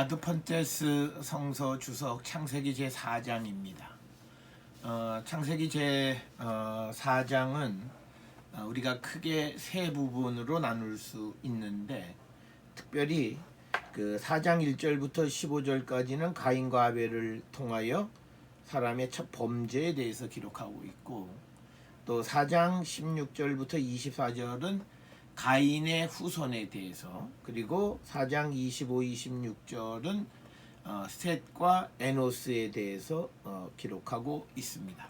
아드펀테스 성서 주석 창세기 제4장입니다. 창세기 제4장은 우리가 크게 세 부분으로 나눌 수 있는데, 특별히 그 4장 1절부터 15절까지는 가인과 아벨을 통하여 사람의 첫 범죄에 대해서 기록하고 있고, 또 4장 16절부터 24절은 가인의 후손에 대해서, 그리고 4장 25, 26절은 셋과 에노스에 대해서 기록하고 있습니다.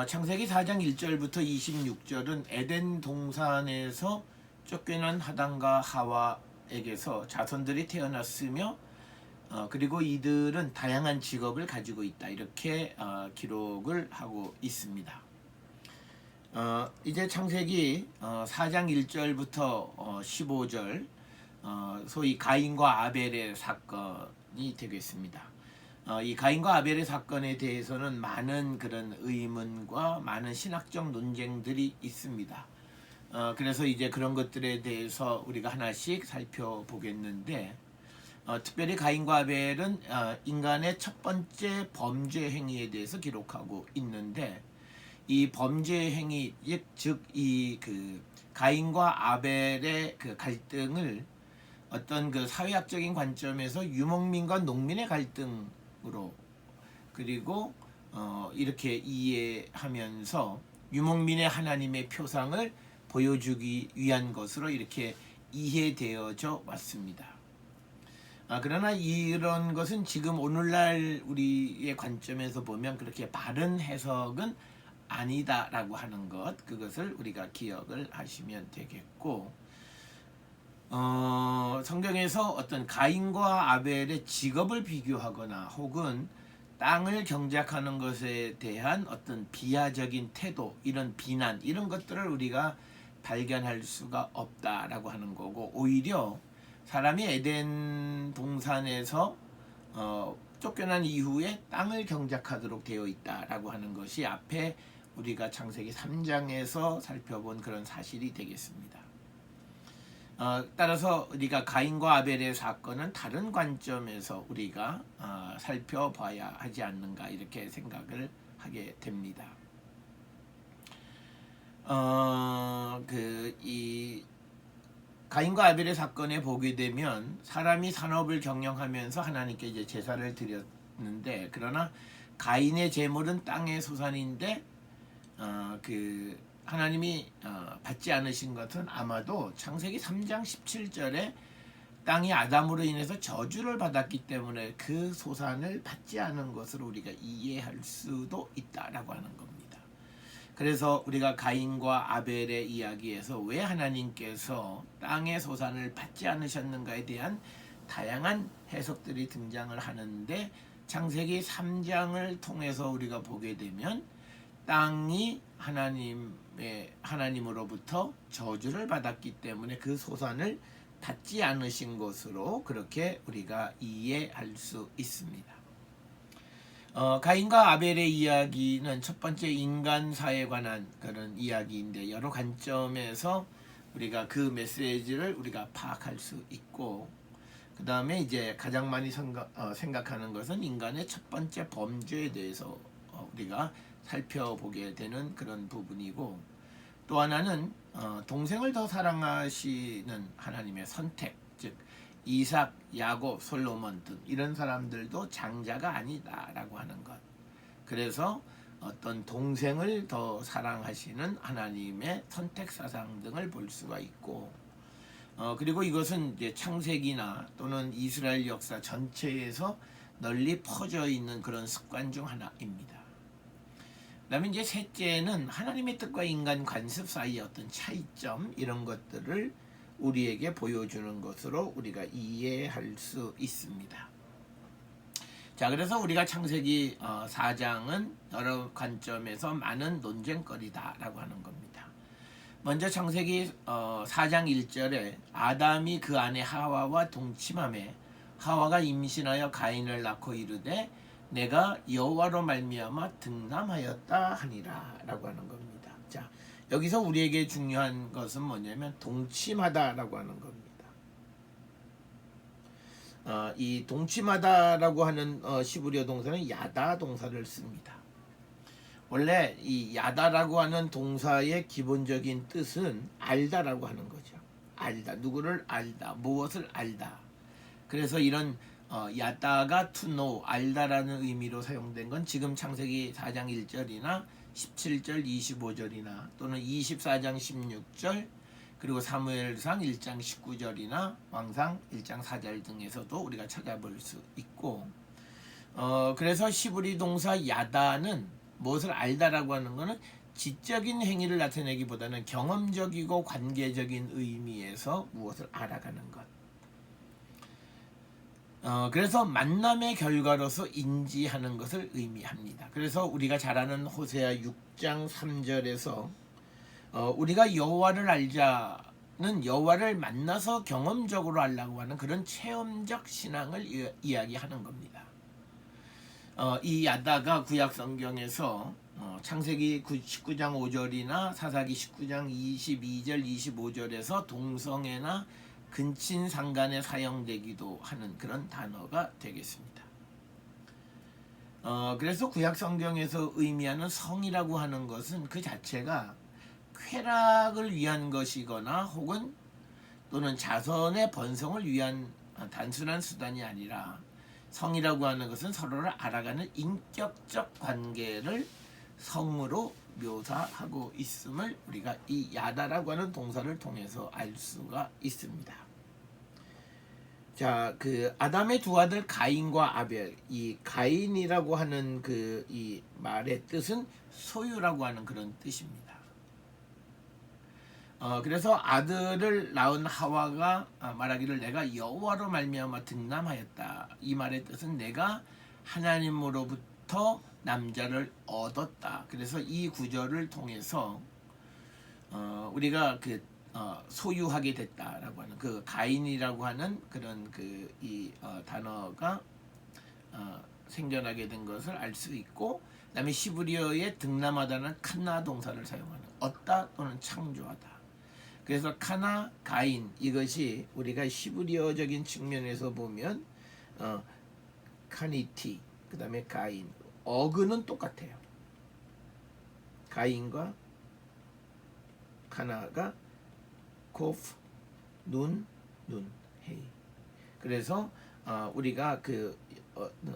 창세기 4장 1절부터 26절은 에덴 동산에서 쫓겨난 아담과 하와에게서 자손들이 태어났으며, 그리고 이들은 다양한 직업을 가지고 있다, 이렇게 기록을 하고 있습니다. 이제 창세기 4장 1절부터 15절, 소위 가인과 아벨의 사건이 되겠습니다. 이 가인과 아벨의 사건에 대해서는 많은 그런 의문과 많은 신학적 논쟁들이 있습니다. 그래서 이제 그런 것들에 대해서 우리가 하나씩 살펴보겠는데, 특별히 가인과 아벨은 인간의 첫 번째 범죄 행위에 대해서 기록하고 있는데, 이 범죄 행위, 즉 이 그 가인과 아벨의 그 갈등을 어떤 그 사회학적인 관점에서 유목민과 농민의 갈등으로, 그리고 이렇게 이해하면서 유목민의 하나님의 표상을 보여주기 위한 것으로 이렇게 이해되어져 왔습니다. 그러나 이런 것은 지금 오늘날 우리의 관점에서 보면 그렇게 바른 해석은 아니다라고 하는 것, 그것을 우리가 기억을 하시면 되겠고, 성경에서 어떤 가인과 아벨의 직업을 비교하거나 혹은 땅을 경작하는 것에 대한 어떤 비하적인 태도, 이런 비난, 이런 것들을 우리가 발견할 수가 없다라고 하는 거고, 오히려 사람이 에덴 동산에서 쫓겨난 이후에 땅을 경작하도록 되어 있다라고 하는 것이 앞에 우리가 창세기 3장에서 살펴본 그런 사실이 되겠습니다. 따라서 우리가 가인과 아벨의 사건은 다른 관점에서 우리가 살펴봐야 하지 않는가, 이렇게 생각을 하게 됩니다. 이 가인과 아벨의 사건에 보게 되면 사람이 산업을 경영하면서 하나님께 이제 제사를 드렸는데, 그러나 가인의 제물은 땅의 소산인데 하나님이 받지 않으신 것은 아마도 창세기 3장 17절에 땅이 아담으로 인해서 저주를 받았기 때문에 그 소산을 받지 않은 것으로 우리가 이해할 수도 있다라고 하는 겁니다. 그래서 우리가 가인과 아벨의 이야기에서 왜 하나님께서 땅의 소산을 받지 않으셨는가에 대한 다양한 해석들이 등장을 하는데, 창세기 3장을 통해서 우리가 보게 되면 땅이 하나님으로부터 저주를 받았기 때문에 그 소산을 받지 않으신 것으로 그렇게 우리가 이해할 수 있습니다. 가인과 아벨의 이야기는 첫 번째 인간사에 관한 그런 이야기인데, 여러 관점에서 우리가 그 메시지를 우리가 파악할 수 있고, 그 다음에 이제 가장 많이 생각하는 것은 인간의 첫 번째 범죄에 대해서 우리가 살펴보게 되는 그런 부분이고, 또 하나는 동생을 더 사랑하시는 하나님의 선택, 즉 이삭, 야곱, 솔로몬 등 이런 사람들도 장자가 아니다라고 하는 것. 그래서 어떤 동생을 더 사랑하시는 하나님의 선택 사상 등을 볼 수가 있고, 그리고 이것은 이제 창세기나 또는 이스라엘 역사 전체에서 널리 퍼져 있는 그런 습관 중 하나입니다. 그다음에 이제 셋째는 하나님의 뜻과 인간 관습 사이의 어떤 차이점, 이런 것들을 우리에게 보여주는 것으로 우리가 이해할 수 있습니다. 자, 그래서 우리가 창세기 4장은 여러 관점에서 많은 논쟁거리다라고 하는 겁니다. 먼저 창세기 4장 1절에 아담이 그 아내 하와와 동침하매 하와가 임신하여 가인을 낳고 이르되 내가 여호와로 말미암아 등남하였다 하니라 라고 하는 겁니다. 자, 여기서 우리에게 중요한 것은 뭐냐면 동침하다라고 하는 겁니다. 이 동침하다라고 하는 시브리어 동사는 야다 동사를 씁니다. 원래 이 야다라고 하는 동사의 기본적인 뜻은 알다라고 하는 거죠. 알다, 누구를 알다, 무엇을 알다. 그래서 이런 야다가 to know, 알다라는 의미로 사용된 건 지금 창세기 4장 1절이나 17절 25절이나 또는 24장 16절 그리고 사무엘상 1장 19절이나 왕상 1장 4절 등에서도 우리가 찾아볼 수 있고, 그래서 시브리 동사 야다는 무엇을 알다라고 하는 것은 지적인 행위를 나타내기보다는 경험적이고 관계적인 의미에서 무엇을 알아가는 것. 그래서 만남의 결과로서 인지하는 것을 의미합니다. 그래서 우리가 잘 아는 호세아 6장 3절에서 우리가 여호와를 알자는 여호와를 만나서 경험적으로 알라고 하는 그런 체험적 신앙을 이야기하는 겁니다. 이 야다가 구약 성경에서 창세기 19장 5절이나 사사기 19장 22절 25절에서 동성애나 근친 상간에 사용되기도 하는 그런 단어가 되겠습니다. 그래서 구약 성경에서 의미하는 성이라고 하는 것은 그 자체가 쾌락을 위한 것이거나 혹은 또는 자선의 번성을 위한 단순한 수단이 아니라 성이라고 하는 것은 서로를 알아가는 인격적 관계를 성으로 묘사하고 있음을 우리가 이 야다라고 하는 동사를 통해서 알 수가 있습니다. 자, 그 아담의 두 아들 가인과 아벨, 이 가인이라고 하는 그 이 말의 뜻은 소유라고 하는 그런 뜻입니다. 그래서 아들을 낳은 하와가 말하기를 내가 여호와로 말미암아 등남하였다. 이 말의 뜻은 내가 하나님으로부터 남자를 얻었다. 그래서 이 구절을 통해서 우리가 그 소유하게 됐다라고 하는 그 가인이라고 하는 그런 그 이 단어가 생겨나게 된 것을 알 수 있고, 그다음에 시브리어의 등남하다는 칸나 동사를 사용하는 얻다 또는 창조하다. 그래서 카나, 가인 이것이 우리가 시브리어적인 측면에서 보면 카니티, 그 다음에 가인, 어근은 똑같아요. 가인과 카나가 코프, 눈, 헤이. 그래서 우리가 그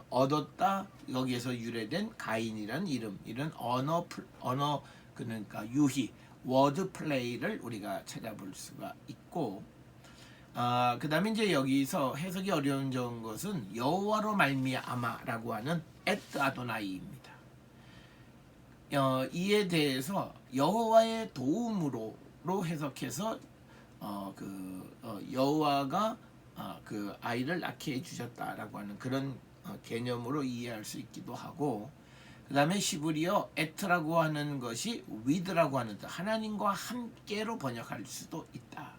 얻었다 여기에서 유래된 가인이라는 이름, 이런 언어 그러니까 유희 워드 플레이를 우리가 찾아볼 수가 있고, 그 다음에 이제 여기서 해석이 어려운 것은 여호와로 말미암아라고 하는 에트 아도나이입니다. 이에 대해서 여호와의 도움으로 해석해서 여호와가 그 아이를 낳게 해주셨다라고 하는 그런 개념으로 이해할 수 있기도 하고, 그 다음에 시브리어 에트라고 하는 것이 with라고 하는 뜻, 하나님과 함께로 번역할 수도 있다.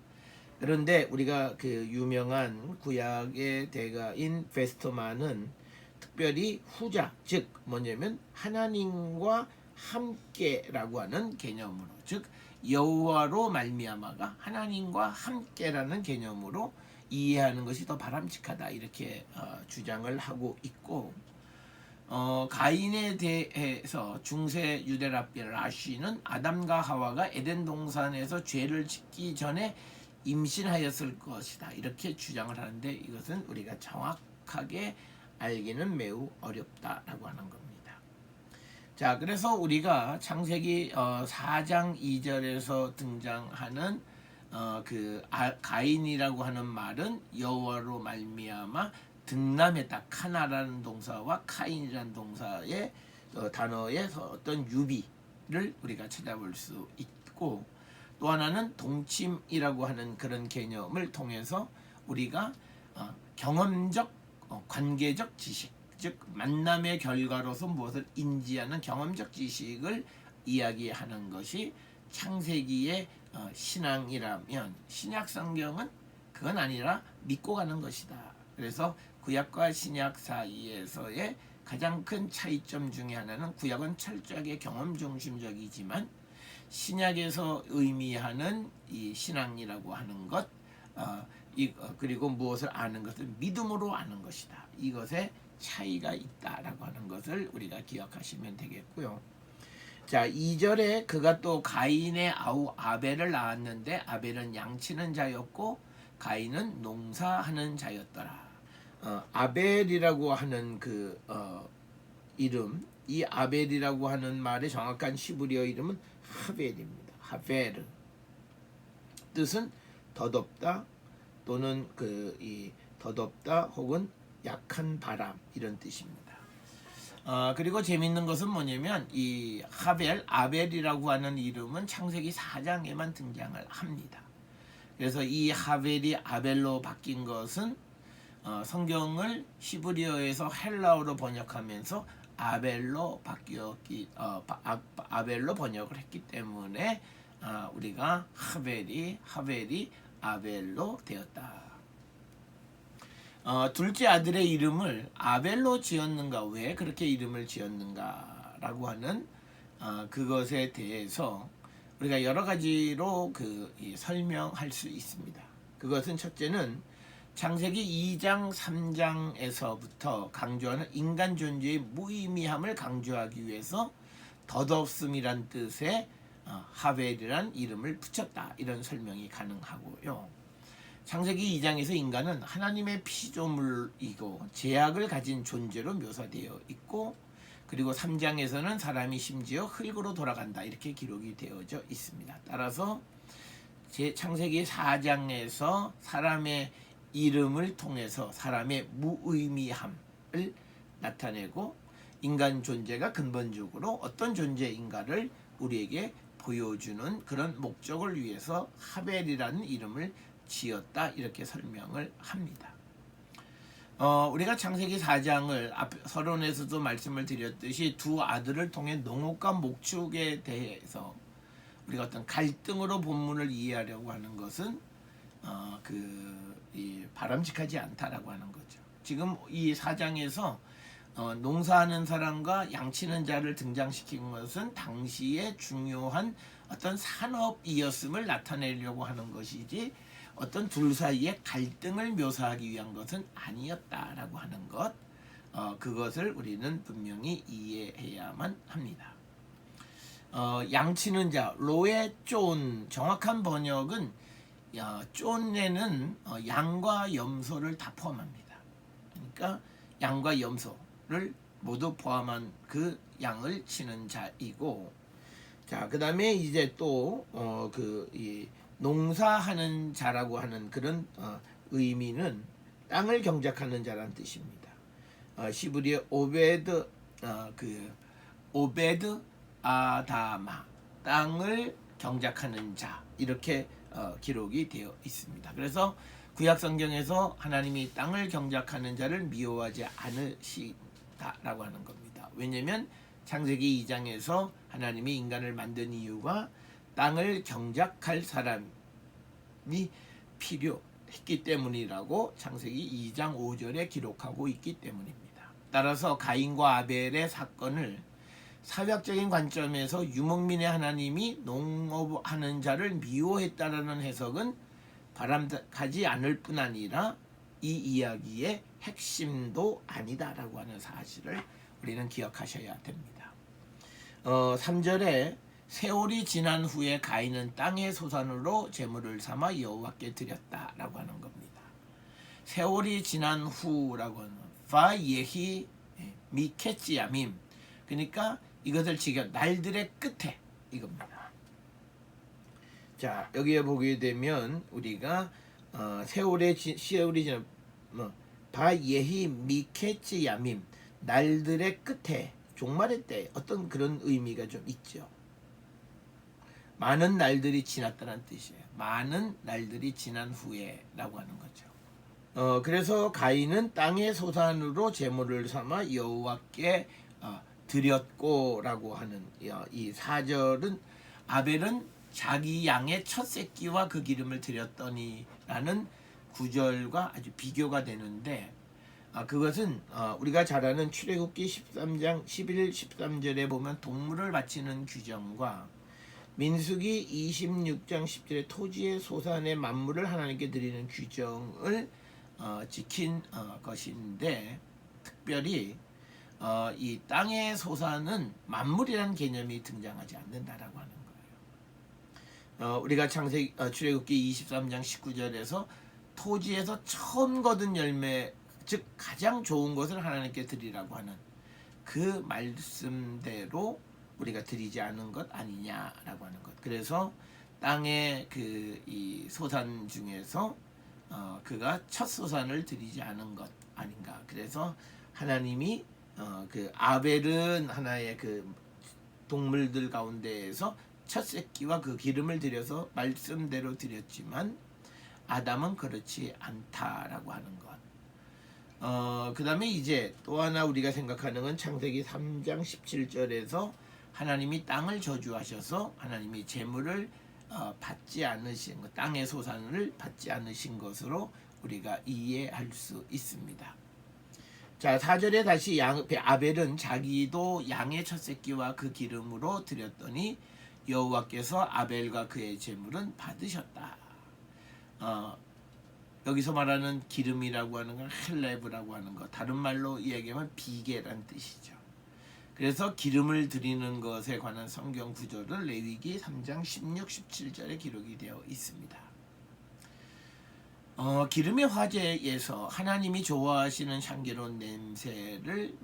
그런데 우리가 그 유명한 구약의 대가인 베스터만은 특별히 후자, 즉 뭐냐면 하나님과 함께라고 하는 개념으로, 즉 여호와로 말미암아가 하나님과 함께라는 개념으로 이해하는 것이 더 바람직하다, 이렇게 주장을 하고 있고, 가인에 대해서 중세 유대 랍비 라쉬는 아담과 하와가 에덴 동산에서 죄를 짓기 전에 임신하였을 것이다, 이렇게 주장을 하는데 이것은 우리가 정확하게 알기는 매우 어렵다라고 하는 겁니다. 자, 그래서 우리가 창세기 4장 2절에서 등장하는 그 가인이라고 하는 말은 여호와로 말미암아 등남했다, 카나라는 동사와 카인이라는 동사의 단어의 어떤 유비를 우리가 찾아볼 수 있고, 또 하나는 동침이라고 하는 그런 개념을 통해서 우리가 경험적 관계적 지식, 즉 만남의 결과로서 무엇을 인지하는 경험적 지식을 이야기하는 것이 창세기의 신앙이라면, 신약 성경은 그건 아니라 믿고 가는 것이다. 그래서 구약과 신약 사이에서의 가장 큰 차이점 중에 하나는 구약은 철저하게 경험 중심적이지만 신약에서 의미하는 이 신앙이라고 하는 것, 그리고 무엇을 아는 것을 믿음으로 아는 것이다. 이것에 차이가 있다라고 하는 것을 우리가 기억하시면 되겠고요. 자, 2절에 그가 또 가인의 아우 아벨을 낳았는데 아벨은 양치는 자였고 가인은 농사하는 자였더라. 아벨이라고 하는 그 이름, 이 아벨이라고 하는 말의 정확한 시브리어 이름은 하벨입니다. 하벨. 뜻은 더덥다 또는 이 더덥다 혹은 약한 바람 이런 뜻입니다. 그리고 재밌는 것은 뭐냐면 이 아벨이라고 하는 이름은 창세기 4장에만 등장을 합니다. 그래서 이 하벨이 아벨로 바뀐 것은 성경을 히브리어에서 헬라어로 번역하면서 아벨로 아벨로 번역을 했기 때문에 우리가 하벨이 아벨로 되었다. 둘째 아들의 이름을 아벨로 지었는가, 왜 그렇게 이름을 지었는가라고 하는 그것에 대해서 우리가 여러 가지로 설명할 수 있습니다. 그것은 첫째는 창세기 2장 3장에서부터 강조하는 인간 존재의 무의미함을 강조하기 위해서 덧없음이란 뜻의 하벨이란 이름을 붙였다, 이런 설명이 가능하고요. 창세기 2장에서 인간은 하나님의 피조물이고 제약을 가진 존재로 묘사되어 있고, 그리고 3장에서는 사람이 심지어 흙으로 돌아간다, 이렇게 기록이 되어져 있습니다. 따라서 창세기 4장에서 사람의 이름을 통해서 사람의 무의미함을 나타내고 인간 존재가 근본적으로 어떤 존재인가를 우리에게 보여주는 그런 목적을 위해서 하벨이라는 이름을 지었다, 이렇게 설명을 합니다. 우리가 창세기 4장을 서론에서도 말씀을 드렸듯이 두 아들을 통해 농업과 목축에 대해서 우리가 어떤 갈등으로 본문을 이해하려고 하는 것은 바람직하지 않다라고 하는 거죠. 지금 이 4장에서 농사하는 사람과 양치는 자를 등장시킨 것은 당시에 중요한 어떤 산업이었음을 나타내려고 하는 것이지 어떤 둘 사이의 갈등을 묘사하기 위한 것은 아니었다라고 하는 것, 그것을 우리는 분명히 이해해야만 합니다. 양치는 자, 로에 쫀, 정확한 번역은 쫀에는 양과 염소를 다 포함합니다. 그러니까 양과 염소를 모두 포함한 그 양을 치는 자이고, 자, 그 다음에 이제 또 농사하는 자라고 하는 그런 의미는 땅을 경작하는 자라는 뜻입니다. 시브리어 오베드 아다마, 땅을 경작하는 자, 이렇게 기록이 되어 있습니다. 그래서 구약 성경에서 하나님이 땅을 경작하는 자를 미워하지 않으시다라고 하는 겁니다. 왜냐하면 창세기 2장에서 하나님이 인간을 만든 이유가 땅을 경작할 사람이 필요했기 때문이라고 창세기 2장 5절에 기록하고 있기 때문입니다. 따라서 가인과 아벨의 사건을 사회학적인 관점에서 유목민의 하나님이 농업하는 자를 미워했다라는 해석은 바람직하지 않을 뿐 아니라 이 이야기의 핵심도 아니다라고 하는 사실을 우리는 기억하셔야 됩니다. 3절에 세월이 지난 후에 가인은 땅의 소산으로 제물을 삼아 여호와께 드렸다라고 하는 겁니다. 세월이 지난 후라고 하는 바예히 미케치야밈, 그러니까 이것을 지켜 날들의 끝에 이겁니다. 자, 여기에 보게 되면 우리가 세월이 지난 바예히 미케치야밈, 날들의 끝에, 종말의 때, 어떤 그런 의미가 좀 있죠. 많은 날들이 지났다는 뜻이에요. 많은 날들이 지난 후에 라고 하는 거죠. 그래서 가인은 땅의 소산으로 제물을 삼아 여호와께 드렸고 라고 하는 이 4절은 아벨은 자기 양의 첫 새끼와 그 기름을 드렸더니 라는 구절과 아주 비교가 되는데, 그것은 우리가 잘 아는 출애굽기 13장 11, 13절에 보면 동물을 바치는 규정과 민수기 26장 10절에 토지의 소산의 만물을 하나님께 드리는 규정을 지킨 것인데, 특별히 이 땅의 소산은 만물이라는 개념이 등장하지 않는다라고 하는 거예요. 우리가 출애굽기 23장 19절에서 토지에서 처음 거둔 열매, 즉 가장 좋은 것을 하나님께 드리라고 하는 그 말씀대로 우리가 드리지 않은 것 아니냐라고 하는 것. 그래서 땅의 이 소산 중에서 그가 첫 소산을 드리지 않은 것 아닌가. 그래서 하나님이 그 아벨은 하나의 그 동물들 가운데에서 첫 새끼와 그 기름을 드려서 말씀대로 드렸지만 아담은 그렇지 않다라고 하는 것. 그 다음에 이제 또 하나 우리가 생각하는 건 창세기 3장 17절에서 하나님이 땅을 저주하셔서 하나님이 재물을 받지 않으신 것, 땅의 소산을 받지 않으신 것으로 우리가 이해할 수 있습니다. 자, 4절에 다시 아벨은 자기도 양의 첫 새끼와 그 기름으로 드렸더니 여호와께서 아벨과 그의 재물은 받으셨다. 여기서 말하는 기름이라고 하는 건 헬레브라고 하는 것, 다른 말로 이야기하면 비계란 뜻이죠. 그래서 기름을 드리는 것에 관한 성경 구절은 레위기 3장 16, 17절에 기록이 되어 있습니다. 기름의 화제에서 하나님이 좋아하시는 향기로운 냄새를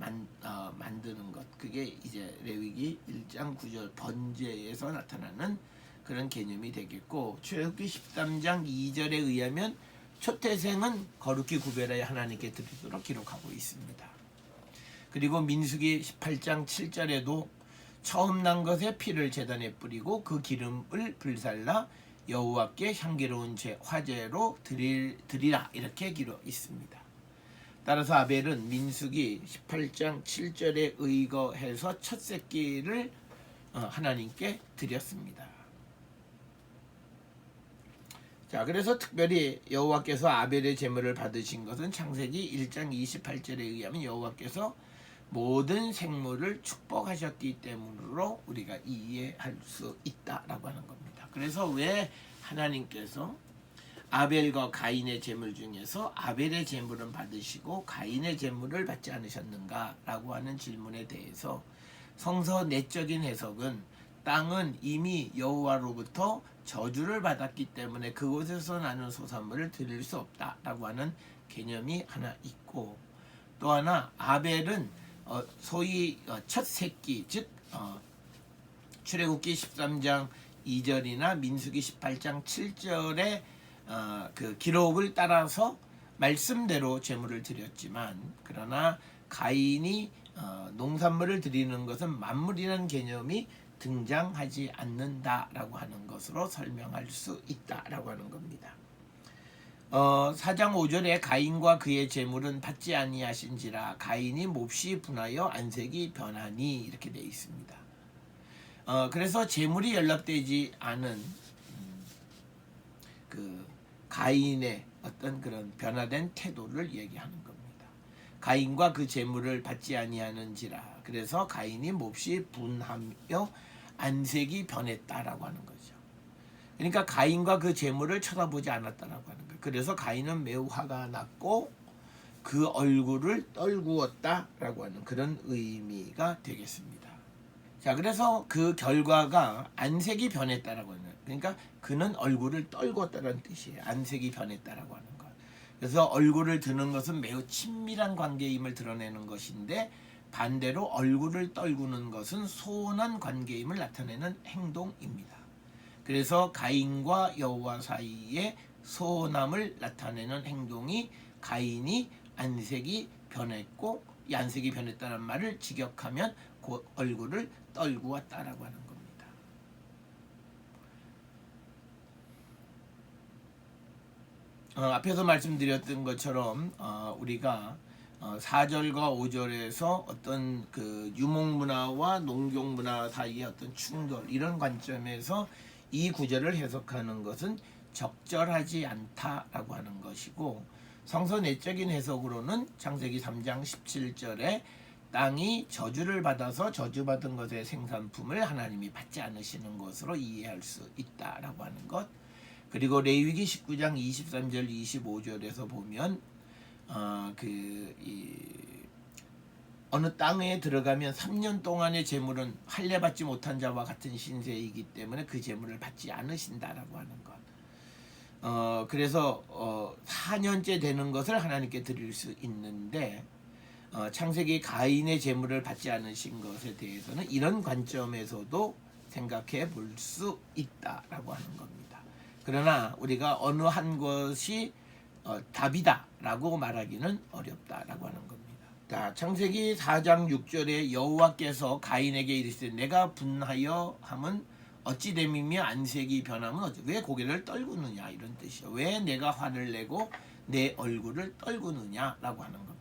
만드는 것, 그게 이제 레위기 1장 9절 번제에서 나타나는 그런 개념이 되겠고, 출애굽기 13장 2절에 의하면 초태생은 거룩히 구별하여 하나님께 드리도록 기록하고 있습니다. 그리고 민수기 18장 7절에도 처음 난 것의 피를 제단에 뿌리고 그 기름을 불살라 여호와께 향기로운 화제로 드리라, 이렇게 기록 있습니다. 따라서 아벨은 민수기 18장 7절에 의거해서 첫 새끼를 하나님께 드렸습니다. 자, 그래서 특별히 여호와께서 아벨의 제물을 받으신 것은 창세기 1장 28절에 의하면 여호와께서 모든 생물을 축복하셨기 때문으로 우리가 이해할 수 있다라고 하는 겁니다. 그래서 왜 하나님께서 아벨과 가인의 제물 중에서 아벨의 제물은 받으시고 가인의 제물을 받지 않으셨는가라고 하는 질문에 대해서 성서 내적인 해석은 땅은 이미 여호와로부터 저주를 받았기 때문에 그곳에서 나는 소산물을 드릴 수 없다라고 하는 개념이 하나 있고, 또 하나 아벨은 소위 첫 새끼, 즉 출애굽기 13장 2절이나 민수기 18장 7절의 그 기록을 따라서 말씀대로 제물을 드렸지만, 그러나 가인이 농산물을 드리는 것은 만물이라는 개념이 등장하지 않는다라고 하는 것으로 설명할 수 있다라고 하는 겁니다. 4장 5절에 가인과 그의 재물은 받지 아니하신지라 가인이 몹시 분하여 안색이 변하니, 이렇게 되어 있습니다. 그래서 재물이 연락되지 않은 그 가인의 어떤 그런 변화된 태도를 얘기하는 겁니다. 가인과 그 재물을 받지 아니하는지라, 그래서 가인이 몹시 분하여 안색이 변했다라고 하는 거죠. 그러니까 가인과 그 재물을 쳐다보지 않았다라고 하는 거예요. 그래서 가인은 매우 화가 났고 그 얼굴을 떨구었다라고 하는 그런 의미가 되겠습니다. 자, 그래서 그 결과가 안색이 변했다라고 하는 거예요. 그러니까 그는 얼굴을 떨궜다는 뜻이에요. 안색이 변했다라고 하는 것. 그래서 얼굴을 드는 것은 매우 친밀한 관계임을 드러내는 것인데, 반대로 얼굴을 떨구는 것은 소원한 관계임을 나타내는 행동입니다. 그래서 가인과 여호와 사이에 소원함을 나타내는 행동이 가인이 안색이 변했고, 이 안색이 변했다는 말을 직역하면 그 얼굴을 떨구었다라고 하는 겁니다. 앞에서 말씀드렸던 것처럼 우리가 4절과 5절에서 어떤 그 유목문화와 농경문화 사이의 어떤 충돌, 이런 관점에서 이 구절을 해석하는 것은 적절하지 않다라고 하는 것이고, 성서 내적인 해석으로는 창세기 3장 17절에 땅이 저주를 받아서 저주받은 것의 생산품을 하나님이 받지 않으시는 것으로 이해할 수 있다라고 하는 것. 그리고 레위기 19장 23절 25절에서 보면 어느 땅에 들어가면 3년 동안의 재물은 할례 받지 못한 자와 같은 신세이기 때문에 그 재물을 받지 않으신다라고 하는 것. 그래서 4년째 되는 것을 하나님께 드릴 수 있는데 창세기 가인의 재물을 받지 않으신 것에 대해서는 이런 관점에서도 생각해 볼 수 있다라고 하는 겁니다. 그러나 우리가 어느 한 것이 답이다라고 말하기는 어렵다라고 하는 겁니다. 자, 창세기 4장 6절에 여호와께서 가인에게 이르시되 내가 분하여 함은 어찌 됨이며 안색이 변함은 어찌 왜 고개를 떨구느냐 이런 뜻이요. 왜 내가 화를 내고 내 얼굴을 떨구느냐라고 하는 겁니다.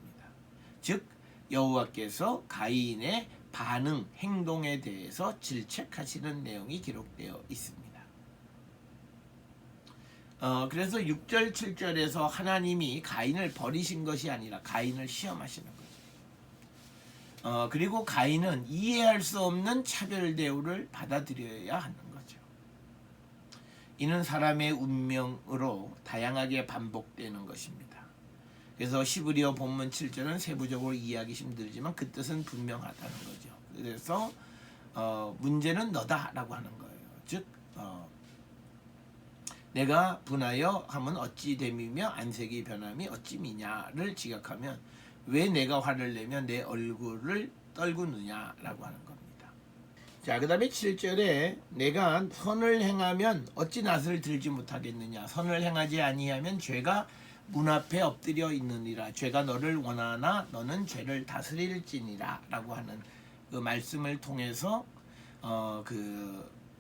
즉 여호와께서 가인의 반응, 행동에 대해서 질책하시는 내용이 기록되어 있습니다. 그래서 6절, 7절에서 하나님이 가인을 버리신 것이 아니라 가인을 시험하시는 거죠. 그리고 가인은 이해할 수 없는 차별 대우를 받아들여야 하는 거죠. 이는 사람의 운명으로 다양하게 반복되는 것입니다. 그래서 히브리어 본문 7절은 세부적으로 이해하기 힘들지만 그 뜻은 분명하다는 거죠. 그래서 문제는 너다라고 하는 거예요. 즉 내가 분하여 함은 어찌 됨이며 안색이 변함이 어찌 미냐를 지각하면 왜 내가 화를 내면 내 얼굴을 떨구느냐라고 하는 겁니다. 자, 그 다음에 7절에 내가 선을 행하면 어찌 낯을 들지 못하겠느냐. 선을 행하지 아니하면 죄가 문 앞에 엎드려 있느니라. 죄가 너를 원하나 너는 죄를 다스릴지니라 라고 하는 그 말씀을 통해서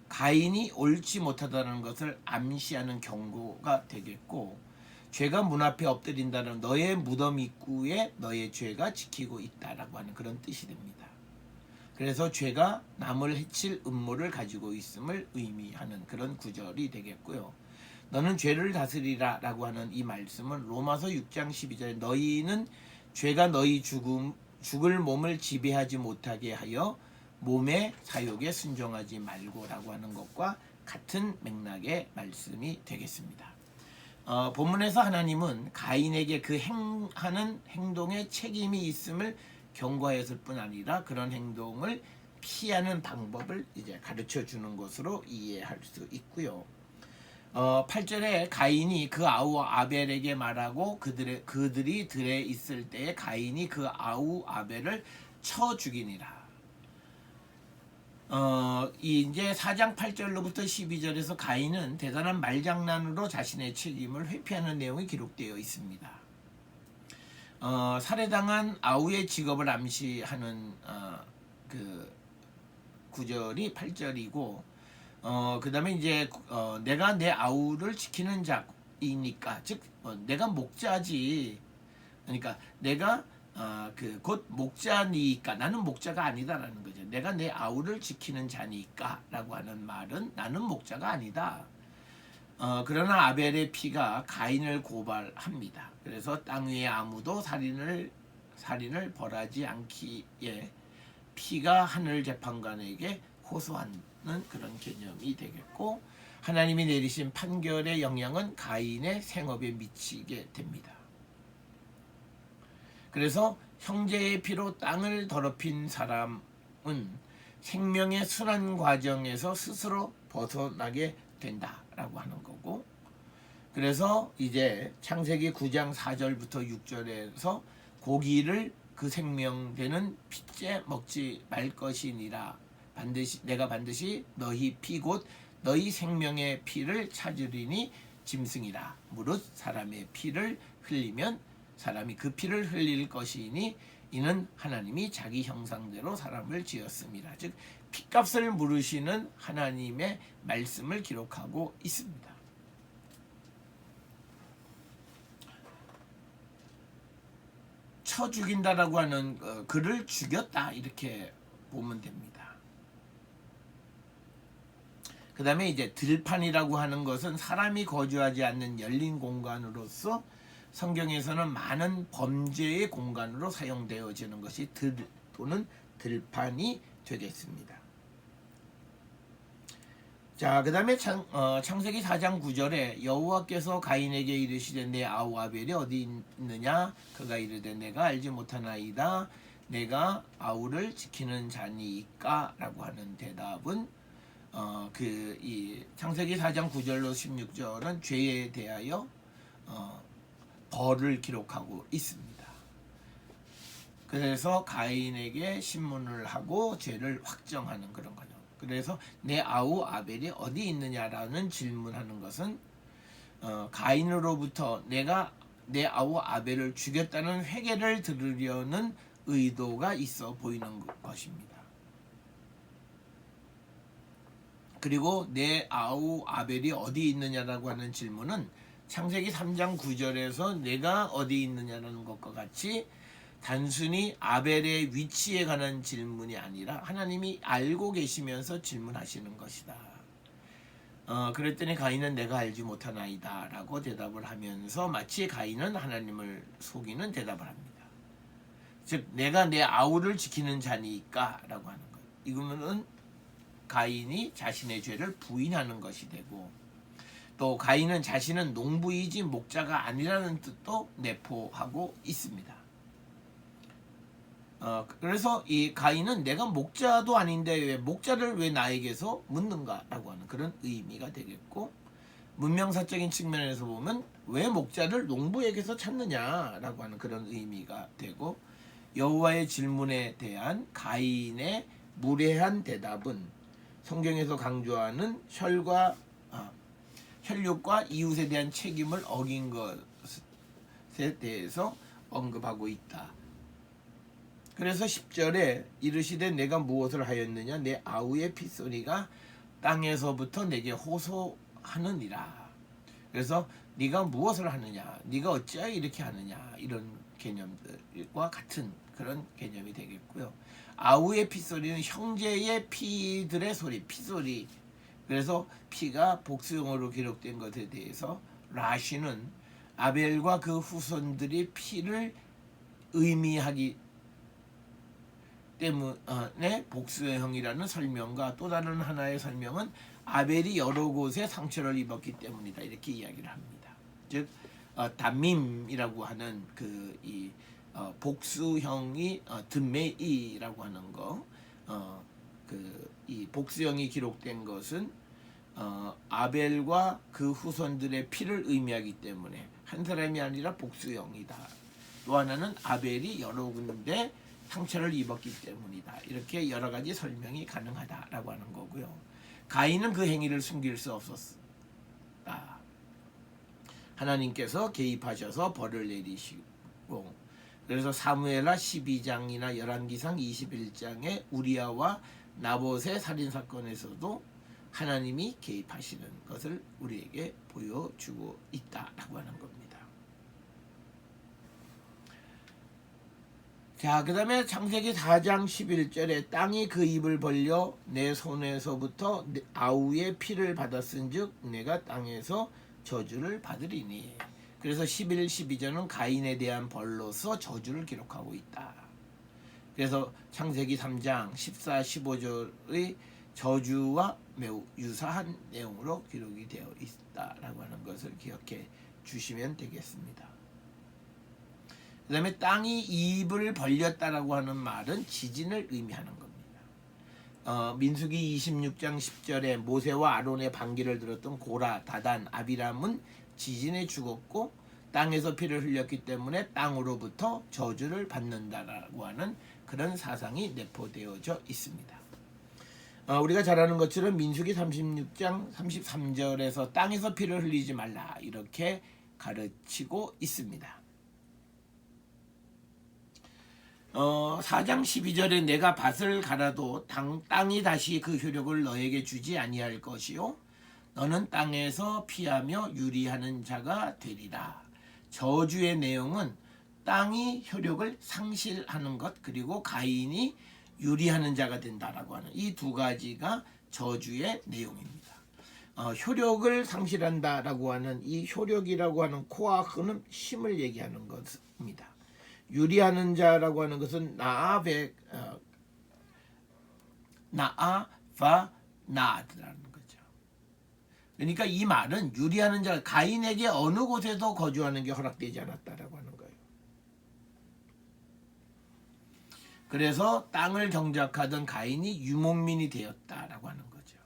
가인이 옳지 못하다는 것을 암시하는 경고가 되겠고, 죄가 문 앞에 엎드린다는 너의 무덤 입구에 너의 죄가 지키고 있다라고 하는 그런 뜻이 됩니다. 그래서 죄가 남을 해칠 음모를 가지고 있음을 의미하는 그런 구절이 되겠고요. 너는 죄를 다스리라 라고 하는 이 말씀은 로마서 6장 12절에 너희는 죄가 너희 죽을 몸을 지배하지 못하게 하여 몸의 사욕에 순종하지 말고 라고 하는 것과 같은 맥락의 말씀이 되겠습니다. 본문에서 하나님은 가인에게 그 하는 행동에 책임이 있음을 경고하였을 뿐 아니라 그런 행동을 피하는 방법을 이제 가르쳐 주는 것으로 이해할 수 있고요. 8절에 가인이 그 아우 아벨에게 말하고 그들이 들에 있을 때에 가인이 그 아우 아벨을 쳐 죽이니라. 이제 4장 8절로부터 12절에서 가인은 대단한 말장난으로 자신의 책임을 회피하는 내용이 기록되어 있습니다. 살해당한 아우의 직업을 암시하는 그 구절이 8절이고, 그 다음에 이제 내가 내 아우를 지키는 자이니까, 즉 내가 목자지, 그러니까 내가 곧 목자니까 나는 목자가 아니다라는 거죠. 내가 내 아우를 지키는 자니까 라고 하는 말은 나는 목자가 아니다. 그러나 아벨의 피가 가인을 고발합니다. 그래서 땅 위에 아무도 살인을 벌하지 않기에 피가 하늘 재판관에게 호소하는 그런 개념이 되겠고, 하나님이 내리신 판결의 영향은 가인의 생업에 미치게 됩니다. 그래서 형제의 피로 땅을 더럽힌 사람은 생명의 순환 과정에서 스스로 벗어나게 된다라고 하는 거고, 그래서 이제 창세기 9장 4절부터 6절에서 고기를 그 생명되는 피째 먹지 말 것이니라. 내가 반드시 너희 피 곧 너희 생명의 피를 찾으리니 짐승이라. 무릇 사람의 피를 흘리면 사람이 그 피를 흘릴 것이니 이는 하나님이 자기 형상대로 사람을 지었습니다. 즉 피값을 물으시는 하나님의 말씀을 기록하고 있습니다. 쳐 죽인다라고 하는 그를 죽였다 이렇게 보면 됩니다. 그 다음에 이제 들판이라고 하는 것은 사람이 거주하지 않는 열린 공간으로서 성경에서는 많은 범죄의 공간으로 사용되어지는 것이 또는 들판이 되겠습니다. 자, 그 다음에 창세기 4장 9절에 여호와께서 가인에게 이르시되 내 아우 아벨이 어디 있느냐? 그가 이르되 내가 알지 못하나이다. 내가 아우를 지키는 자니이까? 라고 하는 대답은 이 창세기 4장 9절로 16절은 죄에 대하여 벌을 기록하고 있습니다. 그래서 가인에게 신문을 하고 죄를 확정하는 그런 거죠. 그래서 내 아우 아벨이 어디 있느냐라는 질문하는 것은 가인으로부터 내가 내 아우 아벨을 죽였다는 회개를 들으려는 의도가 있어 보이는 것입니다. 그리고 내 아우 아벨이 어디 있느냐라고 하는 질문은 창세기 3장 9절에서 내가 어디 있느냐라는 것과 같이 단순히 아벨의 위치에 관한 질문이 아니라 하나님이 알고 계시면서 질문하시는 것이다. 그랬더니 가인은 내가 알지 못하나이다 라고 대답을 하면서 마치 가인은 하나님을 속이는 대답을 합니다. 즉 내가 내 아우를 지키는 자니까 라고 하는 것. 이거는 가인이 자신의 죄를 부인하는 것이 되고, 또 가인은 자신은 농부이지 목자가 아니라는 뜻도 내포하고 있습니다. 그래서 이 가인은 내가 목자도 아닌데 왜 목자를 왜 나에게서 묻는가라고 하는 그런 의미가 되겠고, 문명사적인 측면에서 보면 왜 목자를 농부에게서 찾느냐라고 하는 그런 의미가 되고, 여호와의 질문에 대한 가인의 무례한 대답은 성경에서 강조하는 혈육과 이웃에 대한 책임을 어긴 것에 대해서 언급하고 있다. 그래서 10절에 이르시되 내가 무엇을 하였느냐? 내 아우의 핏소리가 땅에서부터 내게 호소하느니라. 그래서 네가 무엇을 하느냐? 네가 어찌하여 이렇게 하느냐? 이런 개념들과 같은 그런 개념이 되겠고요. 아우의 핏소리는 형제의 피들의 소리, 피소리. 그래서 피가 복수용어로 기록된 것에 대해서 라시는 아벨과 그 후손들이 피를 의미하기 때문에 복수형이라는 설명과 또 다른 하나의 설명은 아벨이 여러 곳에 상처를 입었기 때문이다, 이렇게 이야기를 합니다. 즉 담밈이라고 하는 복수형이 드메이라고 하는 거, 이 복수형이 기록된 것은 아벨과 그 후손들의 피를 의미하기 때문에 한 사람이 아니라 복수형이다. 또 하나는 아벨이 여러 군데 상처를 입었기 때문이다. 이렇게 여러 가지 설명이 가능하다라고 하는 거고요. 가인은 그 행위를 숨길 수 없었다. 하나님께서 개입하셔서 벌을 내리시고, 그래서 사무엘하 12장이나 열왕기상 21장의 우리아와 나봇의 살인사건에서도 하나님이 개입하시는 것을 우리에게 보여주고 있다라고 하는 겁니다. 자, 그 다음에 창세기 4장 11절에 땅이 그 입을 벌려 내 손에서부터 아우의 피를 받았은 즉 내가 땅에서 저주를 받으리니. 그래서 11, 12절은 가인에 대한 벌로서 저주를 기록하고 있다. 그래서 창세기 3장 14, 15절의 저주와 매우 유사한 내용으로 기록이 되어 있다라고 하는 것을 기억해 주시면 되겠습니다. 그 다음에 땅이 입을 벌렸다라고 하는 말은 지진을 의미하는 겁니다. 민수기 26장 10절에 모세와 아론의 반기를 들었던 고라, 다단, 아비람은 지진에 죽었고 땅에서 피를 흘렸기 때문에 땅으로부터 저주를 받는다라고 하는 그런 사상이 내포되어져 있습니다. 우리가 잘 아는 것처럼 민수기 36장 33절에서 땅에서 피를 흘리지 말라 이렇게 가르치고 있습니다. 4장 12절에 내가 밭을 갈아도 땅이 다시 그 효력을 너에게 주지 아니할 것이요 너는 땅에서 피하며 유리하는 자가 되리라. 저주의 내용은 땅이 효력을 상실하는 것, 그리고 가인이 유리하는 자가 된다라고 하는 이 두 가지가 저주의 내용입니다. 효력을 상실한다라고 하는 이 효력이라고 하는 코아흐는 힘을 얘기하는 것입니다. 유리하는 자라고 하는 것은 나아백 나아바나드라는 거죠. 그러니까 이 말은 유리하는 자 가인에게 어느 곳에서 거주하는 게 허락되지 않았다라고 하는 거예요. 그래서 땅을 경작하던 가인이 유목민이 되었다라고 하는 거죠.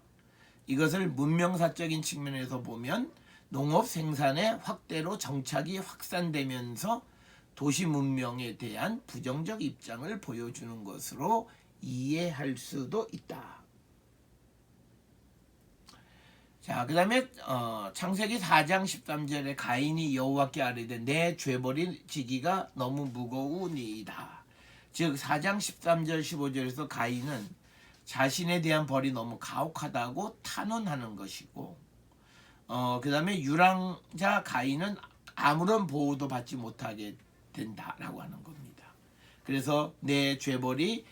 이것을 문명사적인 측면에서 보면 농업 생산의 확대로 정착이 확산되면서 도시 문명에 대한 부정적 입장을 보여주는 것으로 이해할 수도 있다. 자, 그 다음에 창세기 4장 13절에 가인이 여호와께 아뢰되 내 죄벌이 지기가 너무 무거우니이다. 즉 4장 13절 15절에서 가인은 자신에 대한 벌이 너무 가혹하다고 탄원하는 것이고 그 다음에 유랑자 가인은 아무런 보호도 받지 못하게 된다라고 하는 겁니다. 그래서 내 죄벌이